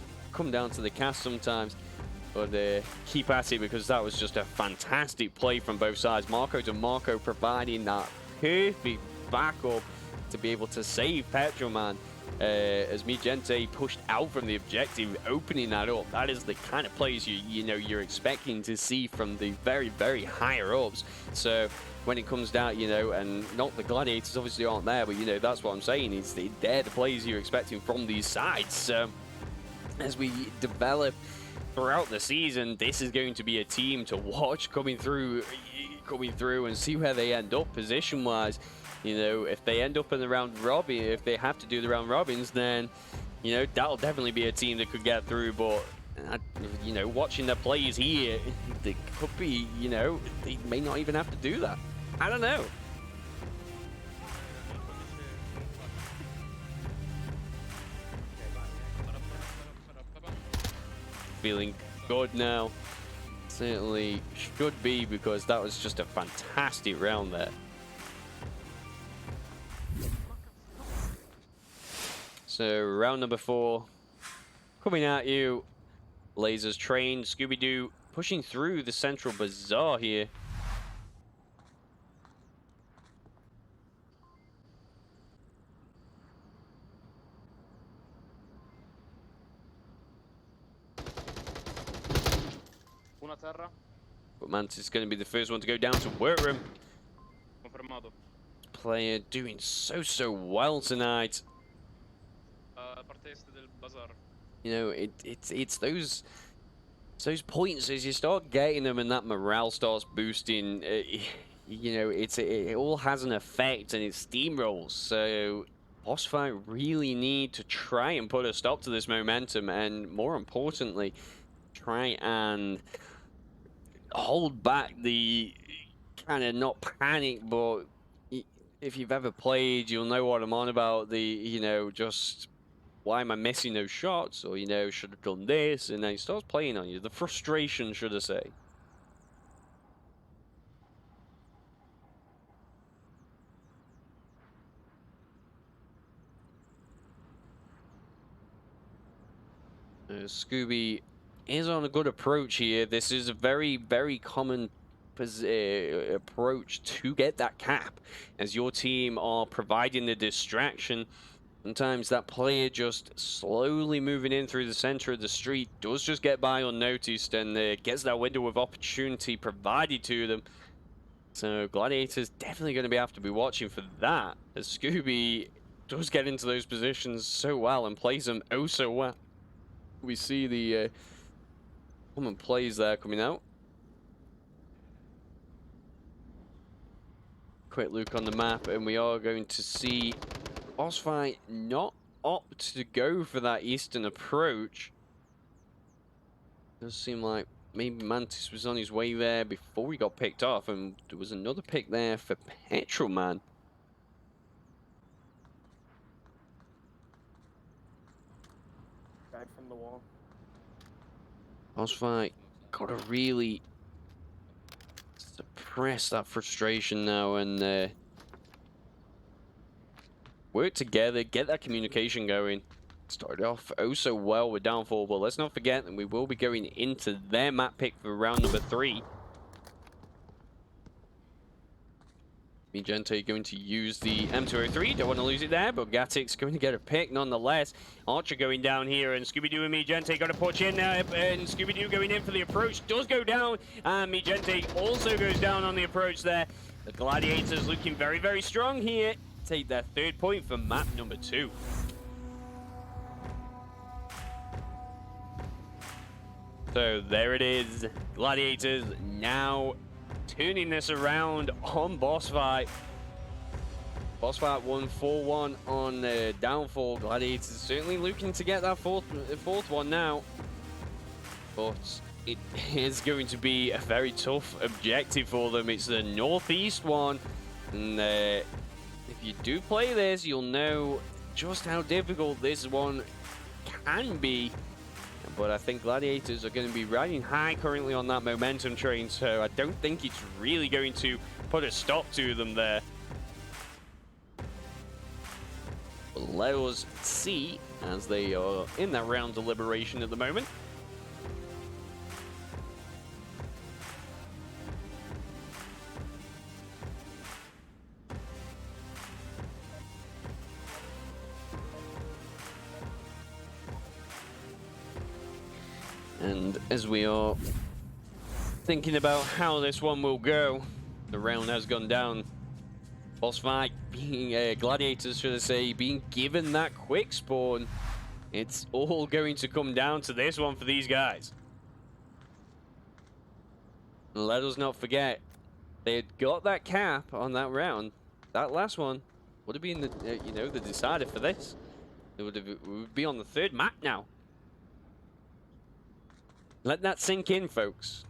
cast sometimes, but keep at it because that was just a fantastic play from both sides. Marco to Marco providing that perfect backup to be able to save Petroman as Mijente pushed out from the objective, opening that up. That is the kind of plays you're expecting to see from the very, very higher ups. So when it comes down, and not the Gladiators obviously aren't there, but that's what I'm saying, is they're the players you're expecting from these sides. So as we develop throughout the season, this is going to be a team to watch coming through and see where they end up position wise. If they end up in the round robin, if they have to do the round robins, then that'll definitely be a team that could get through. But watching the plays here, they could be, they may not even have to do that. I don't know. Feeling good now. Certainly should be, because that was just a fantastic round there. So round number 4 coming at you. Lasers trained. Scooby-Doo pushing through the central bazaar here. Una terra. But Mantis is going to be the first one to go down to workroom. Confermato. Player doing so well tonight. Parte este del bazar. It's those points as you start getting them and that morale starts boosting. It all has an effect and it steamrolls. So BossFight really need to try and put a stop to this momentum, and more importantly, try and hold back the kind of, not panic, but if you've ever played, you'll know what I'm on about. Just why am I missing those shots? Or, should have done this. And then it starts playing on you. The frustration, should I say. Scooby is on a good approach here. This is a very, very common approach to get that cap, as your team are providing the distraction. Sometimes that player just slowly moving in through the center of the street does just get by unnoticed and gets that window of opportunity provided to them. So Gladiators definitely going to have to be watching for that, as Scooby does get into those positions so well and plays them oh so well. We see the common plays there coming out. Quick look on the map, and we are going to see BossFight not opt to go for that eastern approach. Does seem like maybe Mantis was on his way there before he got picked off, and there was another pick there for Petroman. Back from the wall. BossFight gotta really suppress that frustration now and work together, get that communication going. Started off oh so well with Downfall, but let's not forget that we will be going into their map pick for round number 3. Gente going to use the M203. Don't want to lose it there, but Gatic's going to get a pick nonetheless. Archer going down here, and Scooby-Doo and Gente got to push in there, and Scooby-Doo going in for the approach. Does go down, and Gente also goes down on the approach there. The Gladiators looking very, very strong here. Take their 3rd point for map number 2. So there it is. Gladiators now turning this around on BossFight. BossFight won 4-1 on Downfall. Gladiators certainly looking to get that fourth one now. But it is going to be a very tough objective for them. It's the northeast one. And if you do play this, you'll know just how difficult this one can be. But I think Gladiators are going to be riding high currently on that momentum train, so I don't think it's really going to put a stop to them there. But let us see as they are in that round deliberation at the moment. And as we are thinking about how this one will go, the round has gone down. BossFight being Gladiators, should I say, being given that quick spawn. It's all going to come down to this one for these guys. And let us not forget, they had got that cap on that round. That last one would have been the you know, the decider for this. It would be on the 3rd map now. Let that sink in, folks.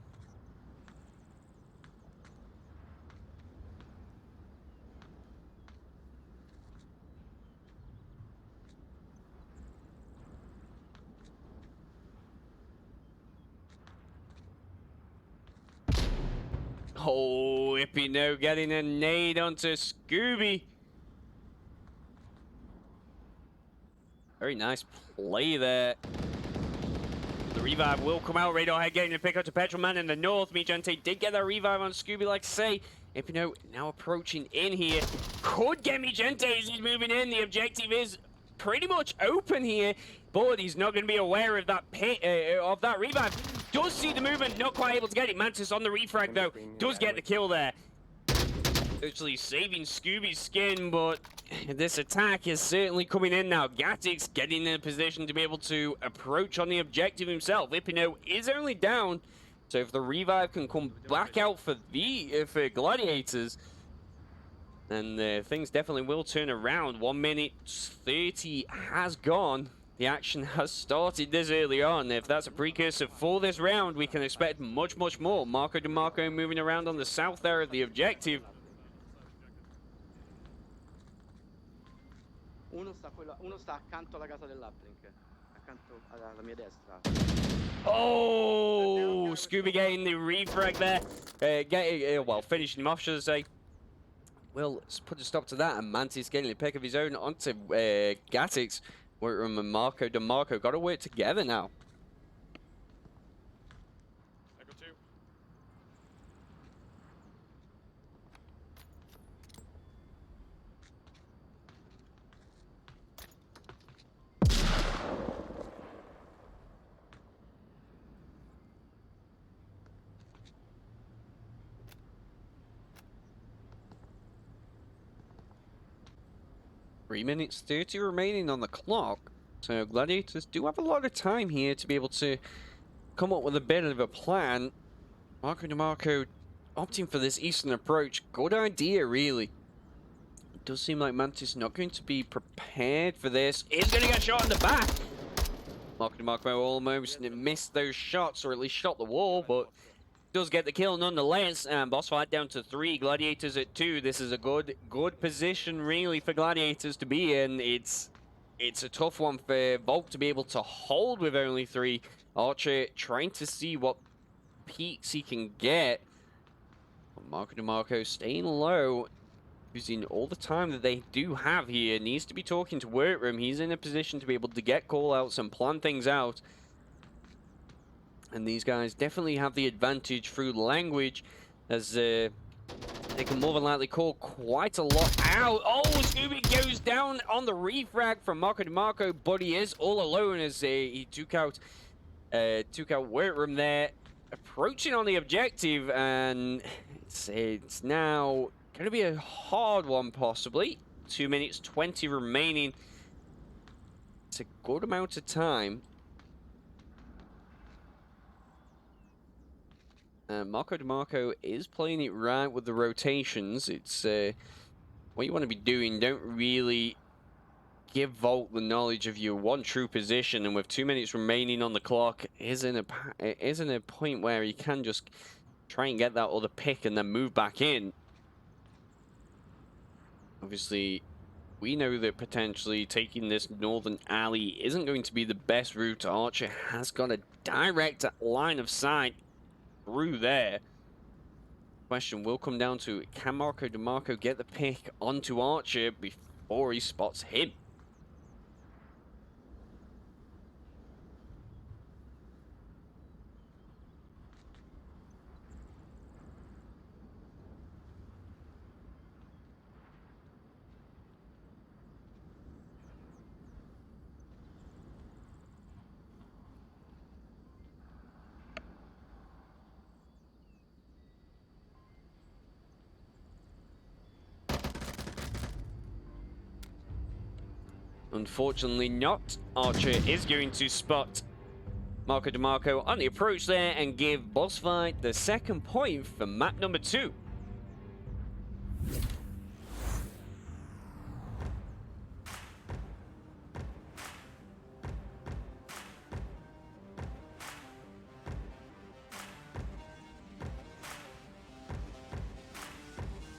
Oh, Ippino getting a nade onto Scooby. Very nice play there. The revive will come out. Radiohead getting the pick up to Petrol Man in the north. Gente did get that revive on Scooby, like I say. Ippino now approaching in here. Could get Gente as he's moving in. The objective is pretty much open here, but he's not going to be aware of that pit, of that revive. Does see the movement, not quite able to get it. Mantis on the refrag though, does get the kill there. Actually saving Scooby's skin, but this attack is certainly coming in now. Gatic's getting in a position to be able to approach on the objective himself. Ippino is only down, so if the revive can come back out for for Gladiators, then things definitely will turn around. 1 minute 30 has gone. The action has started this early on. If that's a precursor for this round, we can expect much, much more. Marco DeMarco moving around on the south there of the objective. Uno sta accanto alla casa dell'uplink, accanto alla mia destra. Oh, Scooby getting the refrag there. Well, finishing him off, should I say. Well, let's put a stop to that. And Mantis getting a pick of his own onto Gatix. Workroom and Marco DeMarco got to work together now. Echo 2. Three minutes 30 remaining on the clock. So Gladiators do have a lot of time here to be able to come up with a bit of a plan. Marco DeMarco opting for this eastern approach. Good idea, really. It does seem like Mantis not going to be prepared for this. Is going to get shot in the back. Marco DeMarco almost missed those shots, or at least shot the wall, but does get the kill nonetheless. And BossFight down to 3, Gladiators at 2. This is a good position really for Gladiators to be in. It's a tough one for Volk to be able to hold with only 3. Archer trying to see what peaks he can get. Marco DeMarco staying low, using all the time that they do have here. Needs to be talking to Workroom. He's in a position to be able to get call-outs and plan things out. And these guys definitely have the advantage through language, as They can more than likely call quite a lot out. Oh, Scooby goes down on the refrag from Marco DeMarco, but he is all alone as he took out Workroom there, approaching on the objective, and it's now going to be a hard one possibly. 2 minutes 20 remaining. It's a good amount of time. Marco DeMarco is playing it right with the rotations. It's what you want to be doing. Don't really give Volt the knowledge of your one true position, and with 2 minutes remaining on the clock, isn't a point where he can just try and get that other pick and then move back in. Obviously, we know that potentially taking this northern alley isn't going to be the best route. Archer has got a direct line of sight through there. Question will come down to, can Marco DeMarco get the pick onto Archer before he spots him? Unfortunately not. Archer is going to spot Marco DeMarco on the approach there and give BossFight the second point for map number 2.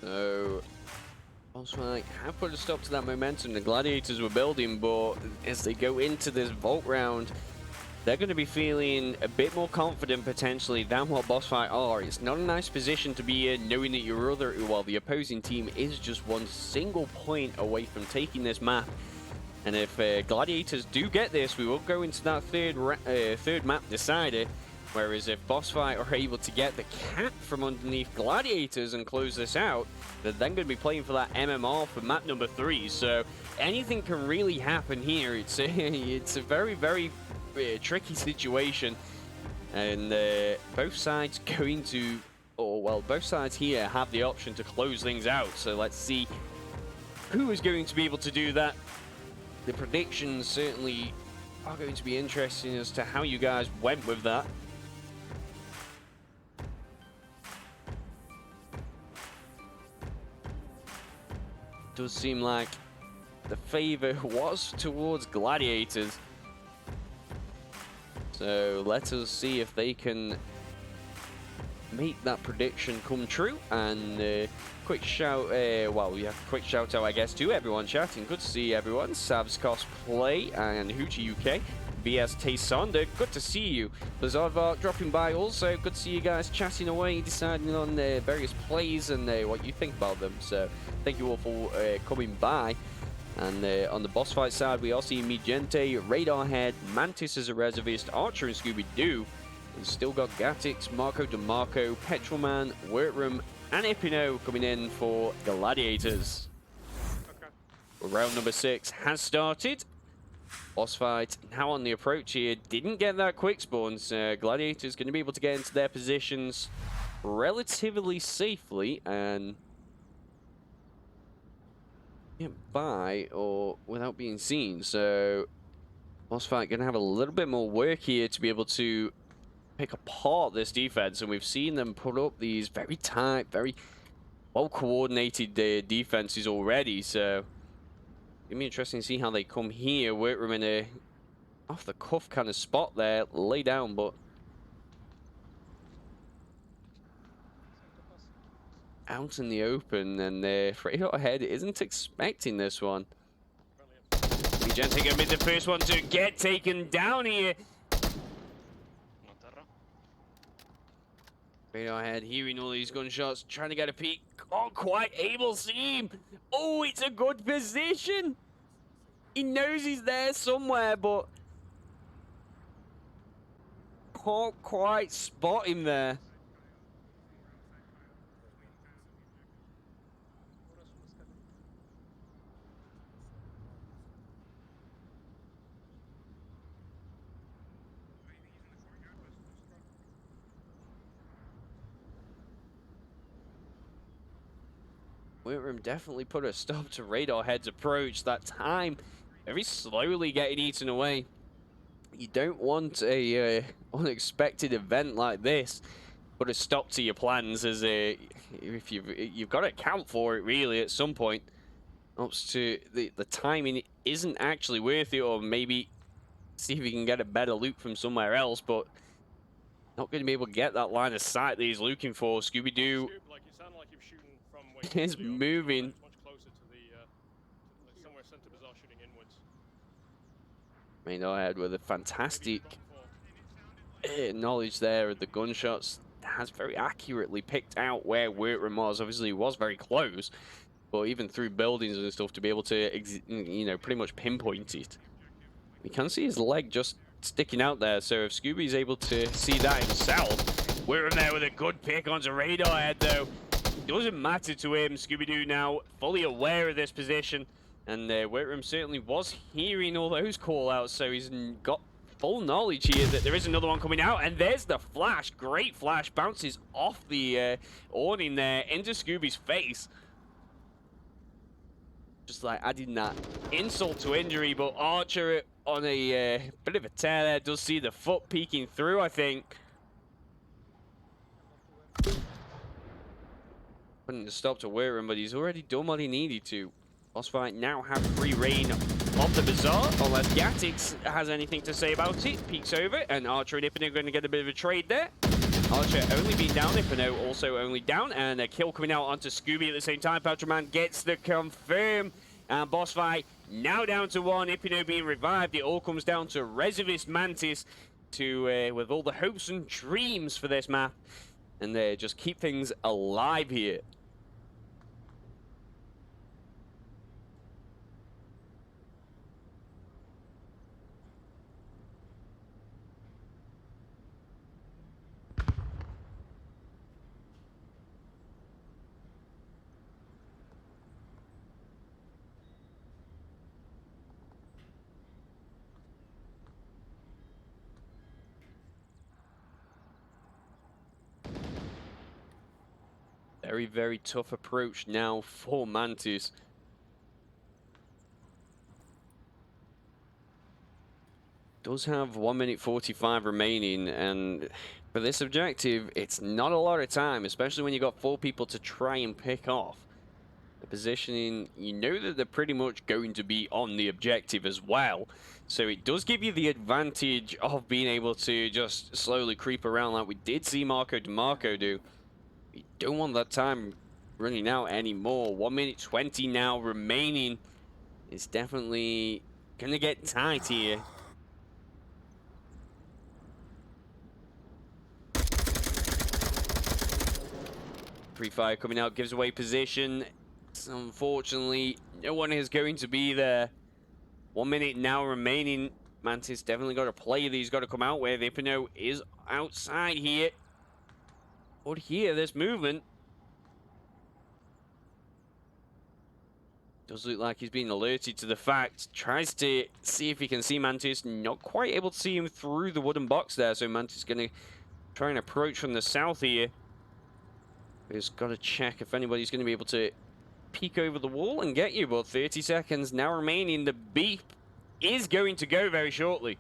So BossFight have put a stop to that momentum the Gladiators were building, but as they go into this Vault round, they're going to be feeling a bit more confident potentially than what BossFight are. It's not a nice position to be in, knowing that while the opposing team is just one single point away from taking this map. And if Gladiators do get this, we will go into that third map decider. Whereas if BossFight are able to get the cap from underneath Gladiators and close this out, they're then going to be playing for that MMR for map number 3. So anything can really happen here. It's a very, very tricky situation, and both sides both sides here have the option to close things out. So let's see who is going to be able to do that. The predictions certainly are going to be interesting as to how you guys went with that. Does seem like the favor was towards Gladiators. So let us see if they can make that prediction come true. And quick shout, quick shout out, I guess, to everyone chatting. Good to see everyone. Savs Cosplay and Hoochie UK. BS Taysonda, good to see you. Blizzardvark dropping by also. Good to see you guys chatting away, deciding on various plays and what you think about them. So thank you all for coming by. And on the BossFight side, we are seeing Mijente, Radarhead, Mantis as a reservist, Archer and Scooby-Doo. We've still got Gatix, Marco DeMarco, Petrolman, Workroom, and Epino coming in for Gladiators. Okay. Round number 6 has started. BossFight now on the approach here. Didn't get that quick spawn, so Gladiators going to be able to get into their positions relatively safely and get by or without being seen. So BossFight going to have a little bit more work here to be able to pick apart this defense, and we've seen them put up these very tight, very well coordinated defenses already. So it's gonna be interesting to see how they come here. Workroom in a off the cuff kind of spot there, lay down, but out in the open, and Radarhead isn't expecting this one. Vigente gonna be the first one to get taken down here. Radarhead hearing all these gunshots, trying to get a peek. Can't quite able to see him. Oh, it's a good position. He knows he's there somewhere, but can't quite spot him there. Whitram definitely put a stop to Radar Head's approach. That time, very slowly getting eaten away. You don't want a unexpected event like this. Put a stop to your plans, as if you've got to account for it really at some point. Helps to the timing isn't actually worth it, or maybe see if you can get a better loot from somewhere else, but not going to be able to get that line of sight that he's looking for. Scooby-Doo Like you sound like you're shooting from way is to the other. moving. It's much closer to the like somewhere center bazaar shooting inwards. Radar Head with a fantastic knowledge there of the gunshots. Has very accurately picked out where Whitram was. Obviously, he was very close, but even through buildings and stuff to be able to, pretty much pinpoint it. You can see his leg just sticking out there, so if Scooby's able to see that himself, Whitram there with a good pick onto Radar Head, though. It doesn't matter to him. Scooby-Doo now fully aware of this position, and Whitram certainly was hearing all those call-outs, so he's got full knowledge here that there is another one coming out, and there's the flash. Great flash, bounces off the awning there into Scooby's face. Just like adding that insult to injury, but Archer on a bit of a tear there. Does see the foot peeking through, I think. Putting the stop to Whitram, but he's already done what he needed to. BossFight now have free reign of the bazaar, unless Gatix has anything to say about it. Peeks over, and Archer and Ipano are going to get a bit of a trade there. Archer only being down, Ipano also only down, and a kill coming out onto Scooby at the same time. Patraman gets the confirm, and BossFight now down to 1. Ipano being revived. It all comes down to Reservist Mantis to with all the hopes and dreams for this map, and just keep things alive here. Very, very tough approach now for Mantis. Does have 1 minute 45 remaining, and for this objective, it's not a lot of time, especially when you've got 4 people to try and pick off. The positioning, you know that they're pretty much going to be on the objective as well. So it does give you the advantage of being able to just slowly creep around like we did see Marco DeMarco do. You don't want that time running out anymore. 1 minute 20 now remaining. It's definitely going to get tight here. Pre-fire coming out, gives away position. So unfortunately, no one is going to be there. 1 minute now remaining. Mantis definitely got a play that he's got to come out with. Ipano is outside here. But here, this movement does look like he's been alerted to the fact. Tries to see if he can see Mantis. Not quite able to see him through the wooden box there. So Mantis is going to try and approach from the south here. He's got to check if anybody's going to be able to peek over the wall and get you. But 30 seconds now remaining. The beep is going to go very shortly.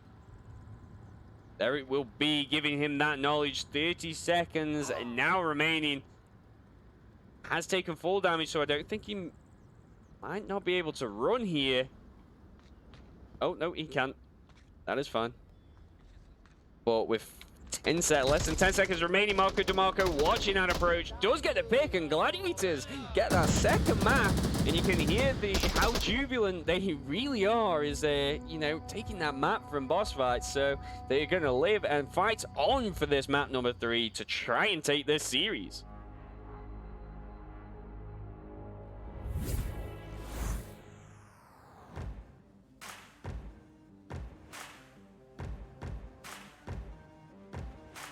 There it will be, giving him that knowledge. 30 seconds now remaining. Has taken full damage, so I don't think he might not be able to run here. Oh, no, he can't. That is fine. But with less than 10 seconds remaining, Marco DeMarco watching that approach. Does get the pick, and Gladiators get that second map. And you can hear how jubilant they really are as they're, taking that map from BossFight. So they're going to live and fight on for this map number 3 to try and take this series.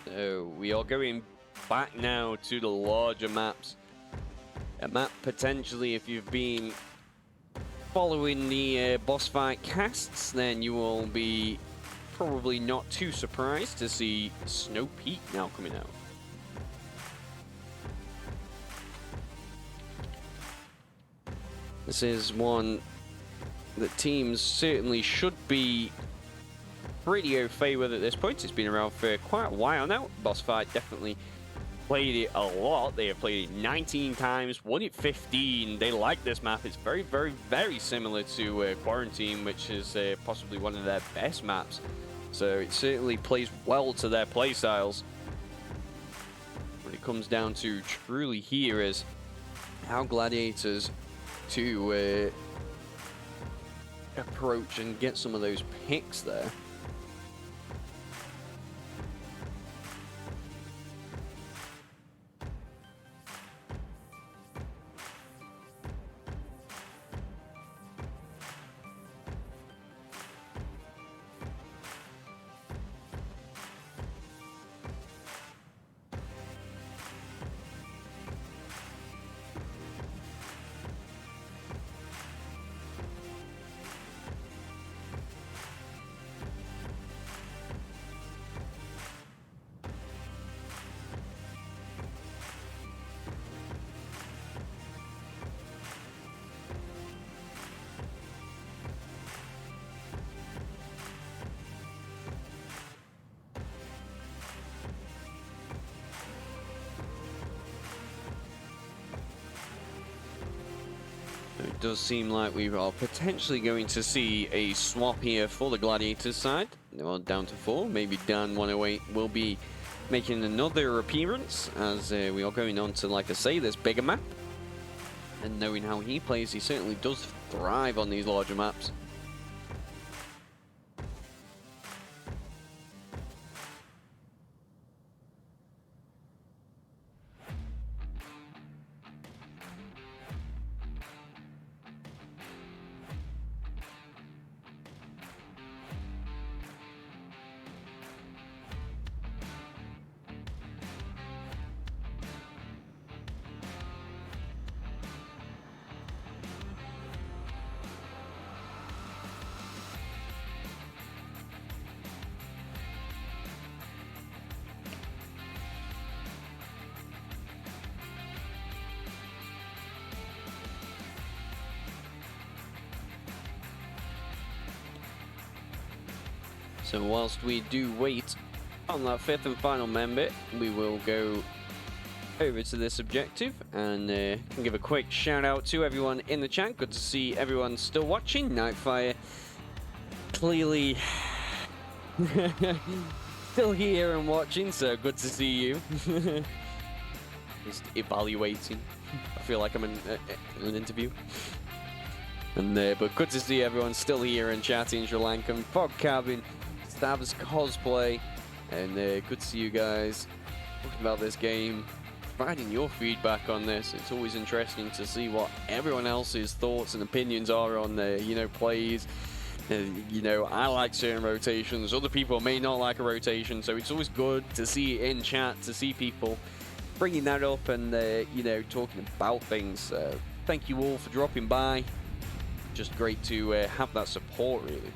So we are going back now to the larger maps. A map potentially, if you've been following the BossFight casts, then you will be probably not too surprised to see Snow Peak now coming out. This is one that teams certainly should be pretty au fait with at this point. It's been around for quite a while now. BossFight definitely played it a lot. They have played it 19 times, won it 15. They like this map. It's very, very, very similar to Quarantine, which is possibly one of their best maps. So it certainly plays well to their playstyles. When it comes down to truly here is how Gladiators to approach and get some of those picks there. It does seem like we are potentially going to see a swap here for the Gladiators side. Well, down to 4. Maybe Dan 108 will be making another appearance as we are going on to, like I say, this bigger map. And knowing how he plays, he certainly does thrive on these larger maps. So whilst we do wait on that 5th and final member, we will go over to this objective and give a quick shout out to everyone in the chat. Good to see everyone still watching. Nightfire clearly still here and watching, so good to see you. Just evaluating. I feel like I'm in an interview. And but good to see everyone still here and chatting. Sri Lankan, Fog Cabin, Stabs Cosplay, and good to see you guys talking about this game, providing your feedback on this. It's always interesting to see what everyone else's thoughts and opinions are on the plays. I like certain rotations. Other people may not like a rotation, so it's always good to see in chat, to see people bringing that up and talking about things. Thank you all for dropping by. Just great to have that support, really.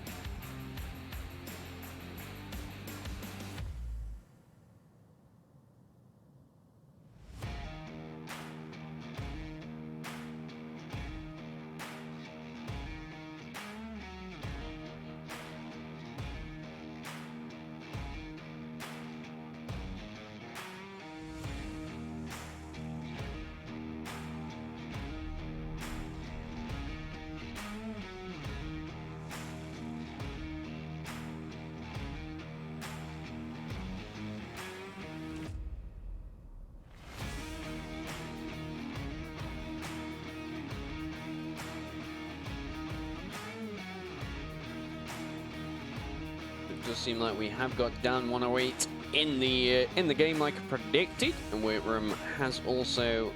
Does seem like we have got Dan 108 in the game like predicted, and Weightroom has also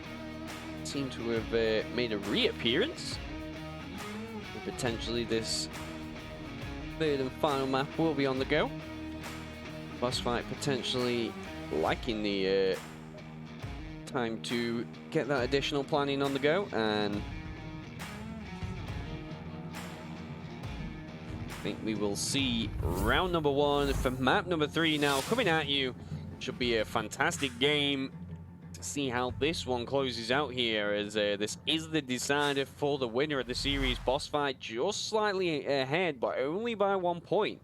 seemed to have made a reappearance. And potentially this 3rd and final map will be on the go. BossFight potentially liking the time to get that additional planning on the go, and I think we will see round number 1 for map number 3 now coming at you. Should be a fantastic game to see how this one closes out here, as this is the decider for the winner of the series. BossFight just slightly ahead, but only by 1 point.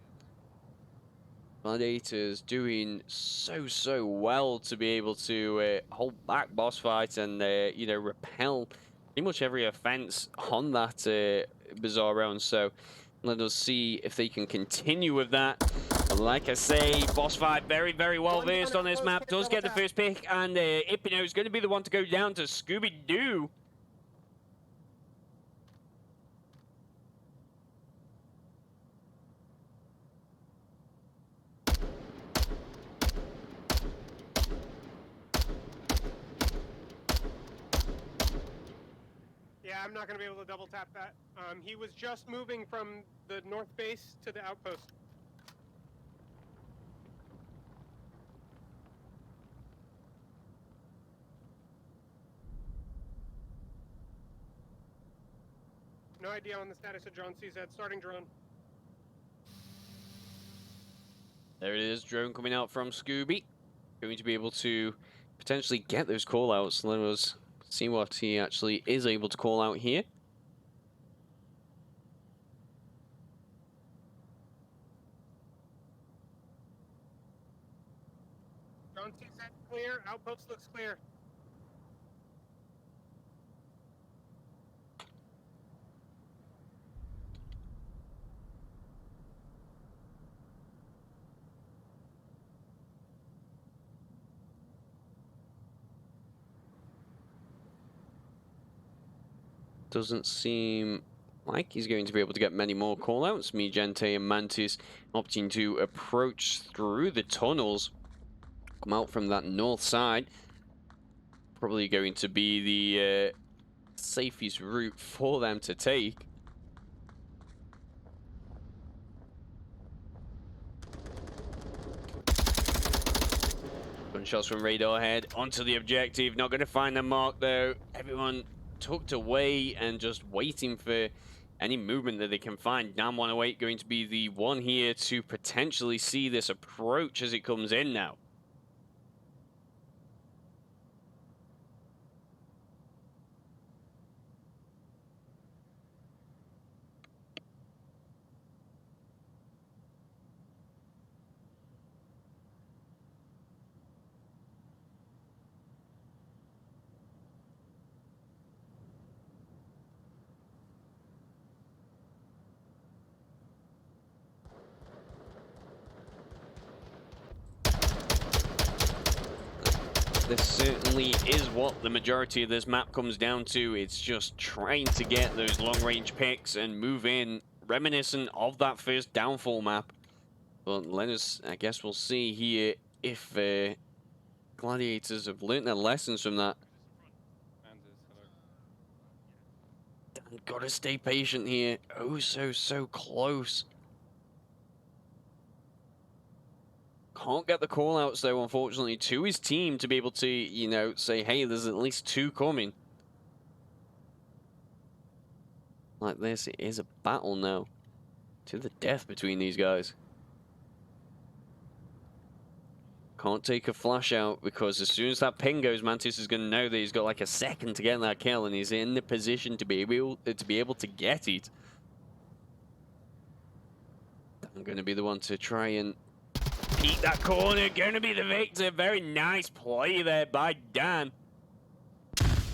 Gladiators doing so well to be able to hold back BossFight and you know, repel pretty much every offense on that bizarre round. So let us see if they can continue with that. And like I say, BossFight very well versed on this map, does get the first pick, and Ipino is going to be the one to go down to Scooby-Doo. Yeah, I'm not going to be able to double tap that. He was just moving from the north base to the outpost. No idea on the status of drone. CZ, starting drone. There it is, drone coming out from Scooby. Going to be able to potentially get those call-outs. Let us see what he actually is able to call out here. Drone CZ clear. Outpost looks clear. Doesn't seem like he's going to be able to get many more callouts. Gente and Mantis opting to approach through the tunnels. Come out from that north side. Probably going to be the safest route for them to take. Gunshots from Radar Head onto the objective. Not going to find the mark though. Everyone tucked away and just waiting for any movement that they can find. Dam 108 going to be the one here to potentially see this approach as it comes in now. This certainly is what the majority of this map comes down to. It's just trying to get those long-range picks and move in, reminiscent of that first Downfall map. But let us, I guess we'll see here if Gladiators have learnt their lessons from that. Gotta stay patient here. Oh, so close. Can't get the call-outs, though, unfortunately, to his team to be able to, you know, say, hey, there's at least 2 coming. Like this, it is a battle now. To the death between these guys. Can't take a flash out, because as soon as that ping goes, Mantis is going to know that he's got like a second to get that kill, and he's in the position to be able to get it. I'm going to be the one to try and peek that corner, going to be the victor. Very nice play there by Dan.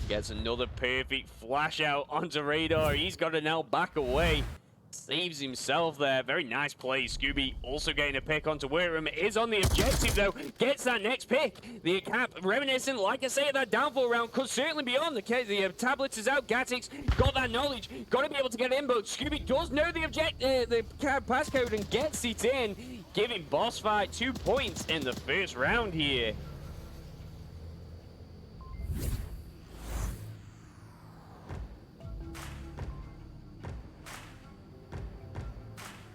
Gets another perfect flash out onto Radar. He's got to now back away. Saves himself there. Very nice play. Scooby also getting a pick onto Worm. Is on the objective though. Gets that next pick. The cap reminiscent, like I say, that Downfall round could certainly be on. The tablet is out. Gatix got that knowledge. Got to be able to get in, but Scooby does know the passcode and gets it in, giving BossFight 2 points in the first round here.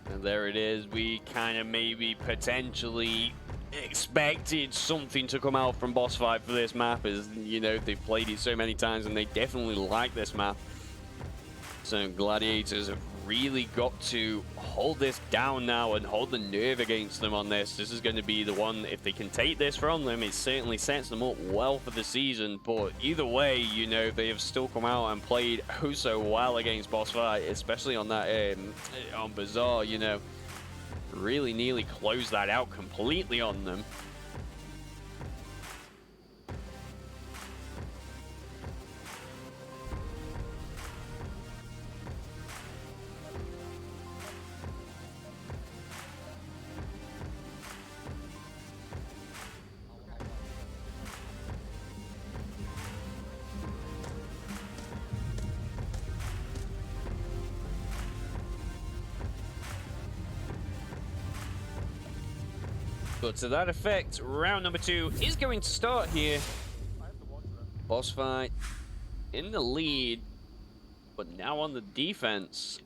And there it is. We kind of maybe potentially expected something to come out from BossFight for this map, as you know, they've played it so many times and they definitely like this map. So Gladiators have really got to hold this down now and hold the nerve against them on this. This is going to be the one, if they can take this from them, it certainly sets them up well for the season. But either way, you know, they have still come out and played oh so well against BossFight, especially on that, on Bazaar, you know. Really nearly closed that out completely on them. But to that effect, round number 2 is going to start here. BossFight in the lead, but now on the defense.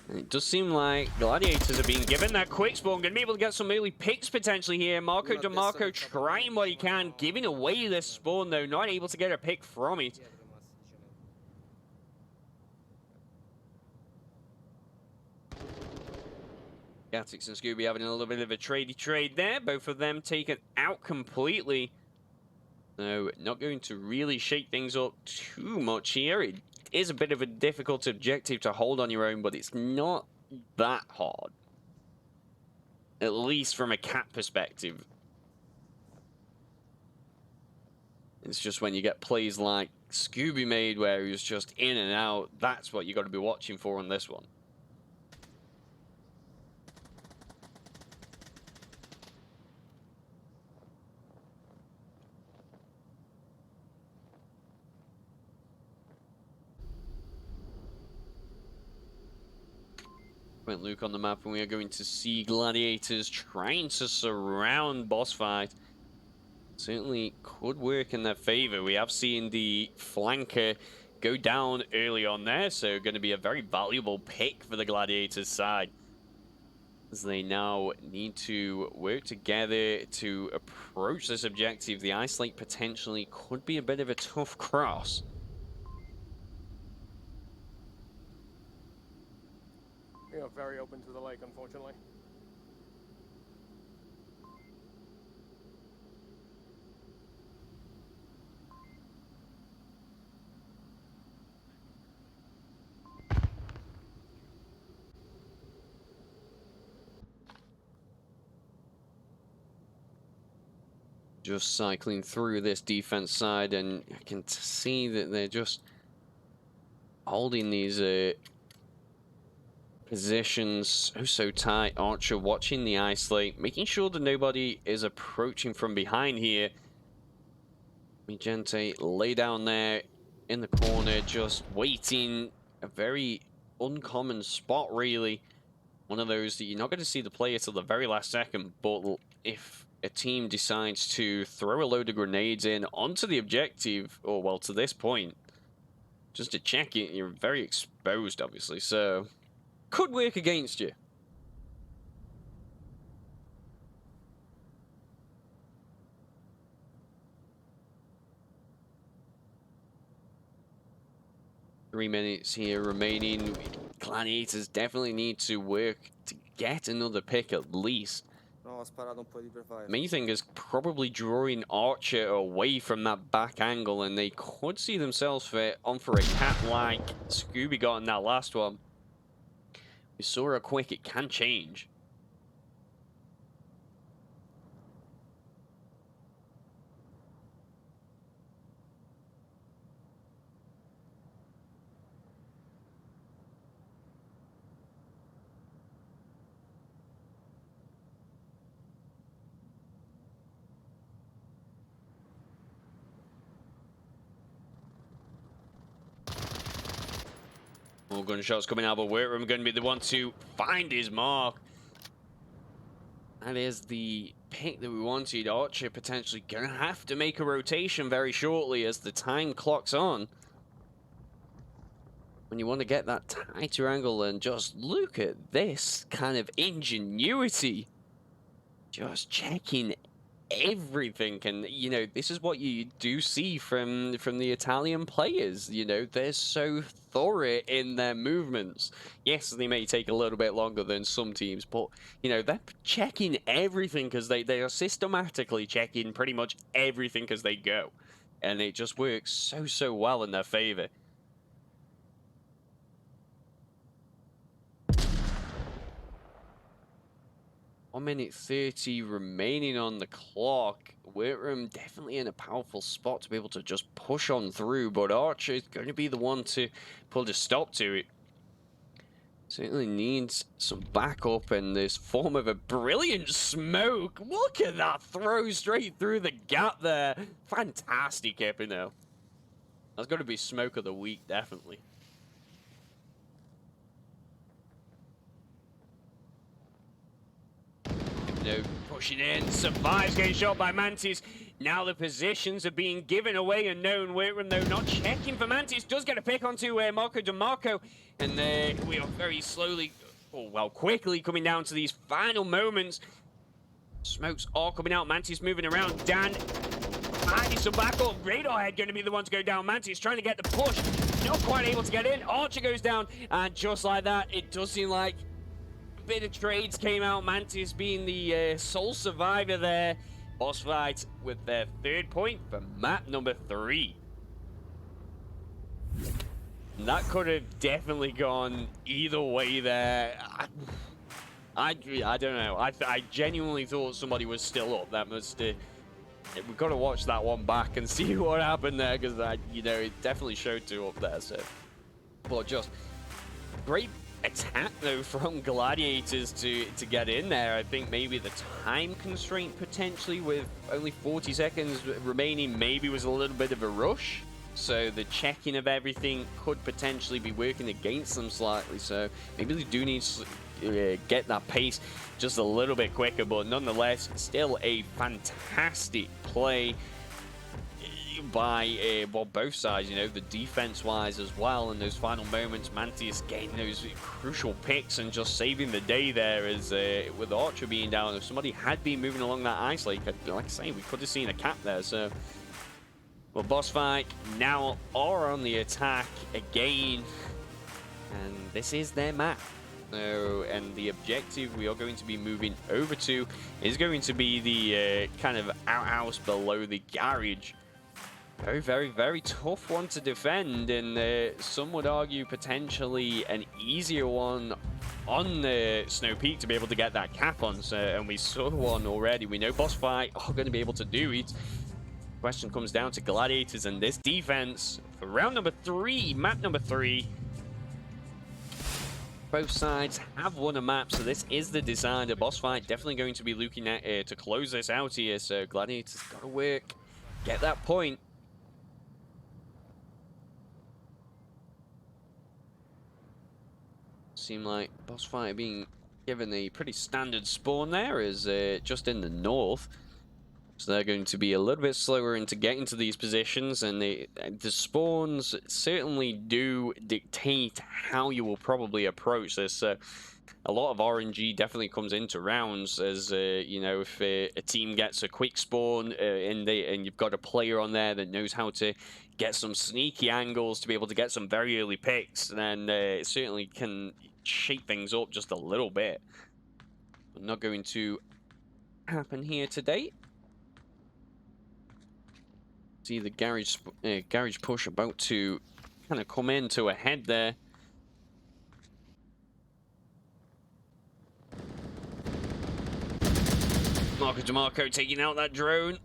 And it does seem like Gladiators are being given that quick spawn. Going to be able to get some early picks potentially here. Marco DeMarco trying what he can, giving away this spawn though, not able to get a pick from it. Gatix and Scooby having a little bit of a tradey trade there. Both of them taken out completely. So not going to really shake things up too much here. It is a bit of a difficult objective to hold on your own, but it's not that hard. At least from a cat perspective. It's just when you get plays like Scooby made where he was just in and out, that's what you got to be watching for on this one. Went Luke on the map, and we are going to see Gladiators trying to surround BossFight. Certainly could work in their favor. We have seen the flanker go down early on there, so going to be a very valuable pick for the Gladiators side. As they now need to work together to approach this objective. The isolate potentially could be a bit of a tough cross. We are very open to the lake, unfortunately. Just cycling through this defense side, and I can see that they're just holding these positions oh so tight. Archer watching the isolate, making sure that nobody is approaching from behind here. Migente lay down there in the corner, just waiting. A very uncommon spot, really. One of those that you're not going to see the player till the very last second, but if a team decides to throw a load of grenades in onto the objective, or well, to this point, just to check it, you're very exposed, obviously, so could work against you. Three minutes here remaining. Gladiators definitely need to work to get another pick at least. Main thing is probably drawing Archer away from that back angle, and they could see themselves on for a cat like Scooby got in that last one. We saw how quick it can change. More gunshots coming out, but Whitram going to be the one to find his mark. That is the pick that we wanted. Archer potentially going to have to make a rotation very shortly as the time clocks on. When you want to get that tighter angle, and just look at this kind of ingenuity. Just checking everything. And you know, this is what you do see from the Italian players. You know, they're so thorough in their movements. Yes, they may take a little bit longer than some teams, but you know, they're checking everything because they are systematically checking pretty much everything as they go, and it just works so well in their favor. 1 minute 30 remaining on the clock. Whitram definitely in a powerful spot to be able to just push on through, but Archer is going to be the one to put a stop to it. Certainly needs some backup in this form of a brilliant smoke. Look at that throw straight through the gap there. Fantastic, Epino. That's got to be smoke of the week, definitely. Pushing in, survives, getting shot by Mantis. Now the positions are being given away and known. Whitram, though, not checking for Mantis. Does get a pick onto Marco DeMarco. And we are very slowly, or well, quickly coming down to these final moments. Smokes are coming out. Mantis moving around. Dan finding some backup. Radarhead going to be the one to go down. Mantis trying to get the push. Not quite able to get in. Archer goes down. And just like that, it does seem like bit of trades came out. Mantis being the sole survivor there. BossFight with their 3rd point for map number 3. And that could have definitely gone either way there. I don't know. I genuinely thought somebody was still up. That must we've got to watch that one back and see what happened there, because you know, it definitely showed 2 up there. So, but just great attack though from Gladiators to get in there. I think maybe the time constraint potentially with only 40 seconds remaining maybe was a little bit of a rush, so the checking of everything could potentially be working against them slightly. So maybe they do need to get that pace just a little bit quicker, but nonetheless still a fantastic play by well, both sides, you know, the defense-wise as well. In those final moments, Mantis getting those crucial picks and just saving the day there, as with Archer being down. If somebody had been moving along that ice lake, like I say, we could have seen a cap there. So, well, BossFight now are on the attack again, and this is their map. So, and the objective we are going to be moving over to is going to be the kind of outhouse below the garage. Very tough one to defend, and some would argue potentially an easier one on the Snow Peak to be able to get that cap on. So, and we saw one already. We know BossFight are going to be able to do it. Question comes down to Gladiators and this defense for round number 3, map number 3. Both sides have won a map, so this is the decider. BossFight definitely going to be looking at to close this out here. So Gladiators got to work, get that point. Seem like BossFight being given a pretty standard spawn there, is just in the north, so they're going to be a little bit slower into getting to these positions, and the spawns certainly do dictate how you will probably approach this. A lot of RNG definitely comes into rounds, as you know, if a team gets a quick spawn and you've got a player on there that knows how to get some sneaky angles to be able to get some very early picks, then it certainly can shake things up just a little bit. But not going to happen here today. See the garage push about to kind of come into a head there. Marco DeMarco taking out that drone.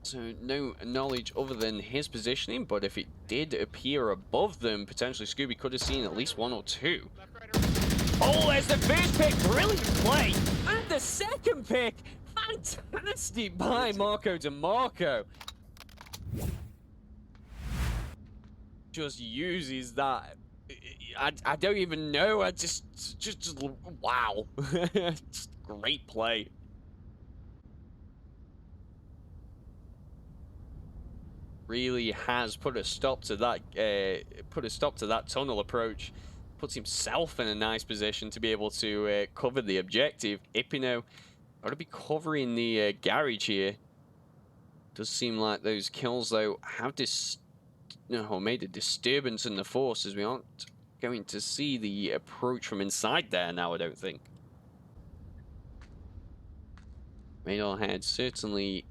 So no knowledge other than his positioning, but if it did appear above them, potentially Scooby could have seen at least 1 or 2. Oh, there's the first pick, brilliant play, and the second pick, fantastic by Marco DeMarco. Just uses that. I don't even know. I just wow, just great play. Really has put a stop to that tunnel approach. Puts himself in a nice position to be able to cover the objective. Ipino Got to be covering the garage here. Does seem like those kills, though, have made a disturbance in the force, as we aren't going to see the approach from inside there now, I don't think. Radar certainly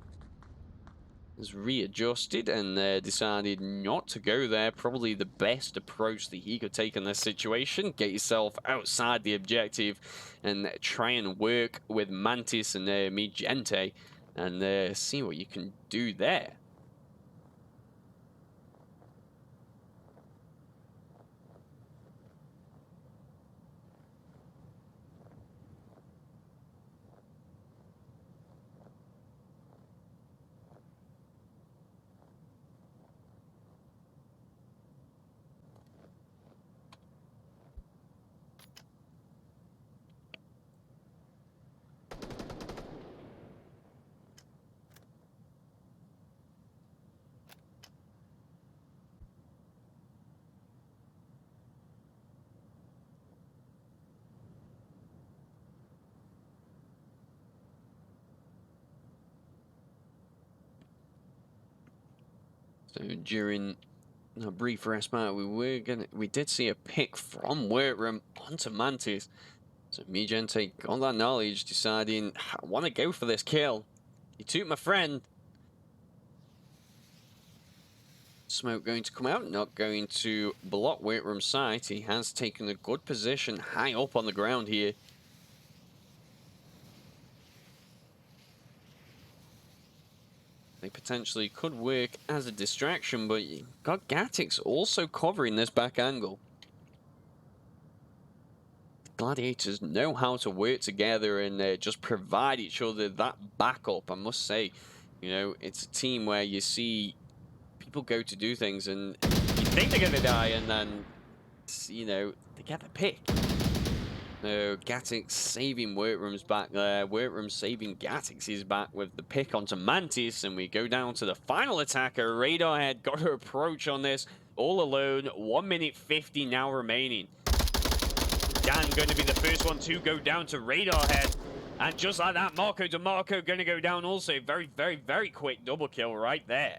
has readjusted and decided not to go there. Probably the best approach that he could take in this situation. Get yourself outside the objective and try and work with Mantis and Mijente and see what you can do there. So during a brief respite, we did see a pick from Workroom onto Mantis. So Mijente got that knowledge, deciding, I want to go for this kill. He took my friend. Smoke going to come out, not going to block Workroom's sight. He has taken a good position high up on the ground here. They potentially could work as a distraction, but you've got Gatix also covering this back angle. Gladiators know how to work together and just provide each other that backup. I must say, you know, it's a team where you see people go to do things and you think they're going to die, and then, you know, they get the pick. No, Gatix saving Workroom's back there. Workroom saving Gatix's back with the pick onto Mantis, and we go down to the final attacker. Radarhead got to approach on this all alone. 1 minute 50 now remaining. Dan going to be the first one to go down to Radarhead. And just like that, Marco DeMarco going to go down also. Very, very, very quick double kill right there.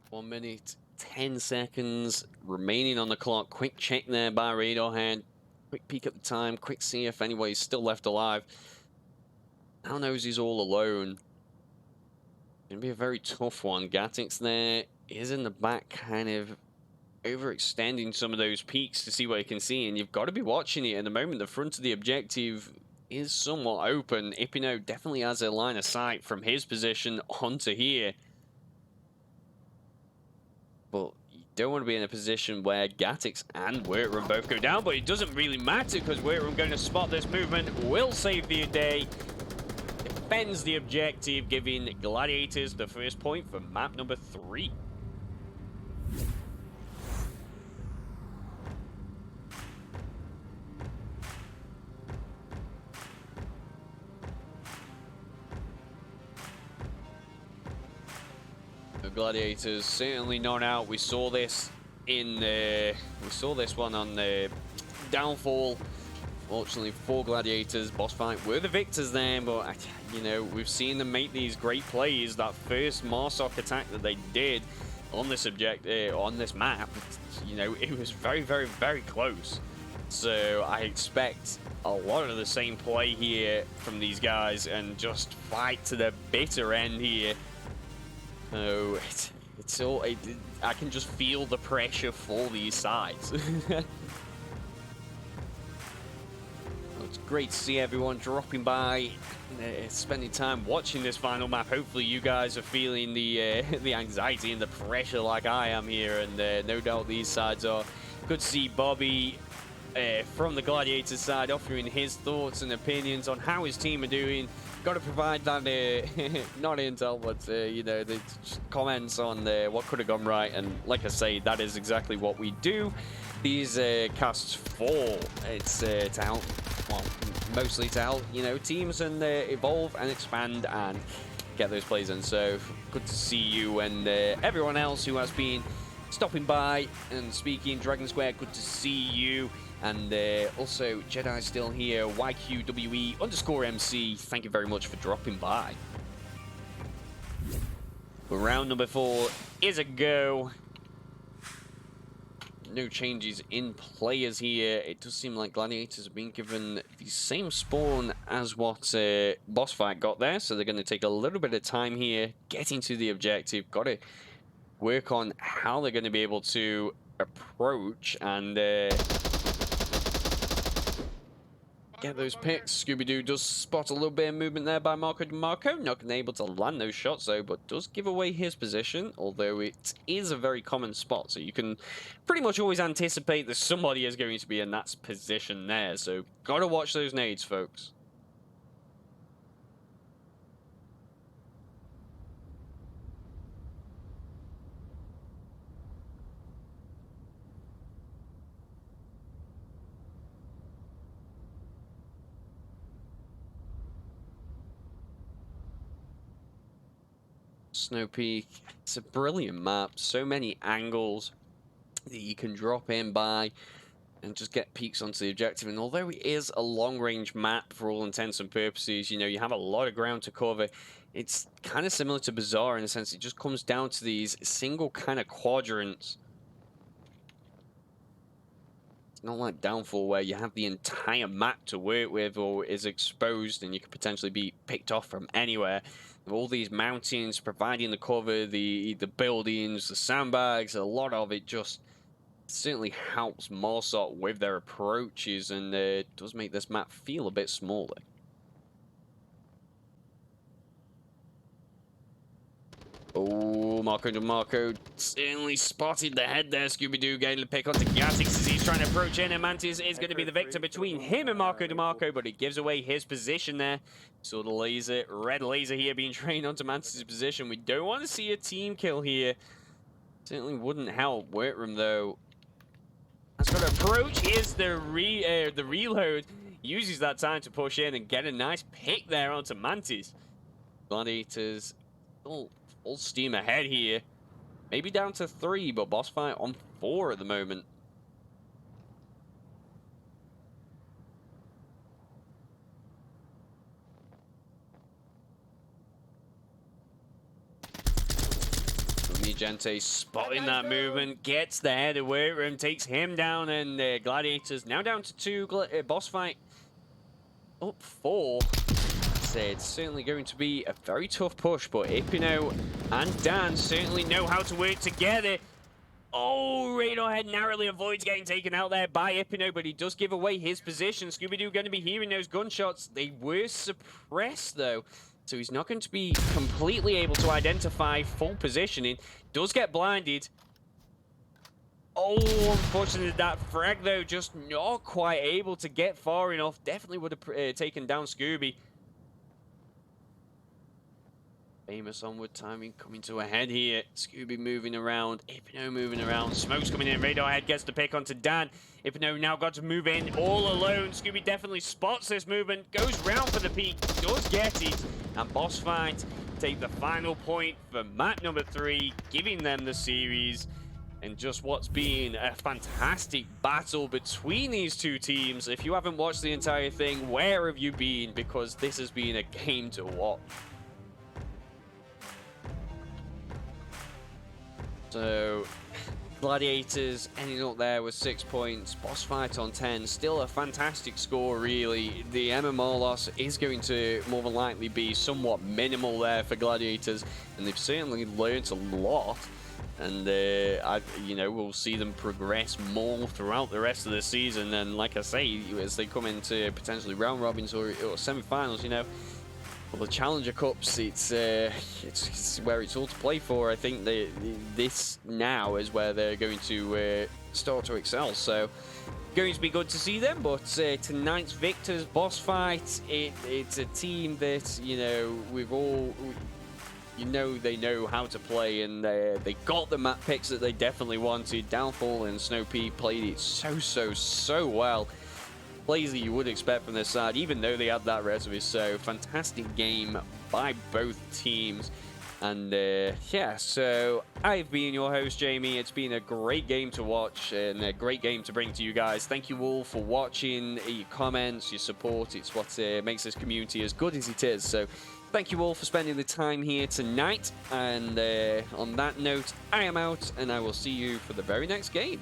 One minute, 10 seconds remaining on the clock. Quick check there by Radarhead. Quick peek at the time. Quick see if anybody's still left alive. Now knows he's all alone. Gonna be a very tough one. Gatix there is in the back, kind of overextending some of those peaks to see what he can see. And you've got to be watching it. At the moment, the front of the objective is somewhat open. Ipino definitely has a line of sight from his position onto here. But you don't want to be in a position where Gatix and Workroom both go down, but it doesn't really matter because Workroom going to spot this movement, will save the day, defends the objective, giving Gladiators the first point for map number 3. Gladiators certainly not out. We saw this one on the downfall. Fortunately for Gladiators, BossFight were the victors there, but you know, we've seen them make these great plays. That first Marsoc attack that they did on this on this map, you know, it was very, very, very close. So I expect a lot of the same play here from these guys and just fight to the bitter end here. So it's all. I can just feel the pressure for these sides. It's great to see everyone dropping by, spending time watching this final map. Hopefully, you guys are feeling the anxiety and the pressure like I am here, and no doubt these sides are. Good to see Bobby from the Gladiators side, offering his thoughts and opinions on how his team are doing. Got to provide that, not intel, but, you know, the comments on what could have gone right. And like I say, that is exactly what we do. These casts fall. It's to help, well, mostly to help, you know, teams and evolve and expand and get those plays in. So good to see you and everyone else who has been stopping by and speaking. Dragon Square, good to see you. And also, Jedi still here, YQWE_MC. Thank you very much for dropping by. But round number 4 is a go. No changes in players here. It does seem like Gladiators have been given the same spawn as what BossFight got there. So they're going to take a little bit of time here getting to the objective. Got to work on how they're going to be able to approach and get those picks. Scooby-Doo does spot a little bit of movement there by Marco DeMarco. Not able to land those shots though, but does give away his position, although it is a very common spot. So you can pretty much always anticipate that somebody is going to be in that position there. So gotta watch those nades, folks. Snow Peak, it's a brilliant map. So many angles that you can drop in by and just get peaks onto the objective. And although it is a long-range map for all intents and purposes, you know, you have a lot of ground to cover. It's kind of similar to Bazaar in the sense it just comes down to these single kind of quadrants. It's not like Downfall where you have the entire map to work with or is exposed and you could potentially be picked off from anywhere. All these mountains providing the cover, the buildings, the sandbags, a lot of it just certainly helps Morsot with their approaches and does make this map feel a bit smaller. Oh, Marco DeMarco certainly spotted the head there. Scooby-Doo getting the pick onto Gatix as he's trying to approach in, and Mantis is going to be the victor between him and Marco DeMarco, but it gives away his position there. So the laser, red laser here being trained onto Mantis' position. We don't want to see a team kill here. Certainly wouldn't help. Workroom, though, has got to approach. Here's the reload. Uses that time to push in and get a nice pick there onto Mantis. Gladiators full steam ahead here. Maybe down to 3, but BossFight on 4 at the moment. Gente spotting that movement, gets the head of Workroom, takes him down, and Gladiators now down to 2. BossFight up 4. It's certainly going to be a very tough push, but Ipino and Dan certainly know how to work together. Oh, Radiohead narrowly avoids getting taken out there by Ipino, but he does give away his position. Scooby-Doo going to be hearing those gunshots. They were suppressed, though, so he's not going to be completely able to identify full positioning. Does get blinded. Oh, unfortunately, that frag, though, just not quite able to get far enough. Definitely would have taken down Scooby. Famous Onward timing coming to a head here. Scooby moving around. Ipino moving around. Smoke's coming in. Radiohead gets the pick onto Dan. Ipino now got to move in all alone. Scooby definitely spots this movement. Goes round for the peak. Does get it. And BossFight take the final point for map number 3, giving them the series. And just what's been a fantastic battle between these two teams. If you haven't watched the entire thing, where have you been? Because this has been a game to watch. So, Gladiators ending up there with 6 points. BossFight on 10. Still a fantastic score, really. The MMR loss is going to more than likely be somewhat minimal there for Gladiators. And they've certainly learned a lot. And, you know, we'll see them progress more throughout the rest of the season. And like I say, as they come into potentially round robins or semi-finals, you know, well, the Challenger Cups, it's where it's all to play for. I think this now is where they're going to start to excel. So going to be good to see them. But tonight's victors, Boss Fight, it's a team that, you know, they know how to play, and they got the map picks that they definitely wanted. Downfall and Snow P played it so well. Plays that you would expect from their side, even though they had that reservoir. So fantastic game by both teams. And yeah, so I've been your host, Jamie. It's been a great game to watch and a great game to bring to you guys. Thank you all for watching, your comments, your support. It's what makes this community as good as it is. So thank you all for spending the time here tonight. And on that note, I am out, and I will see you for the very next game.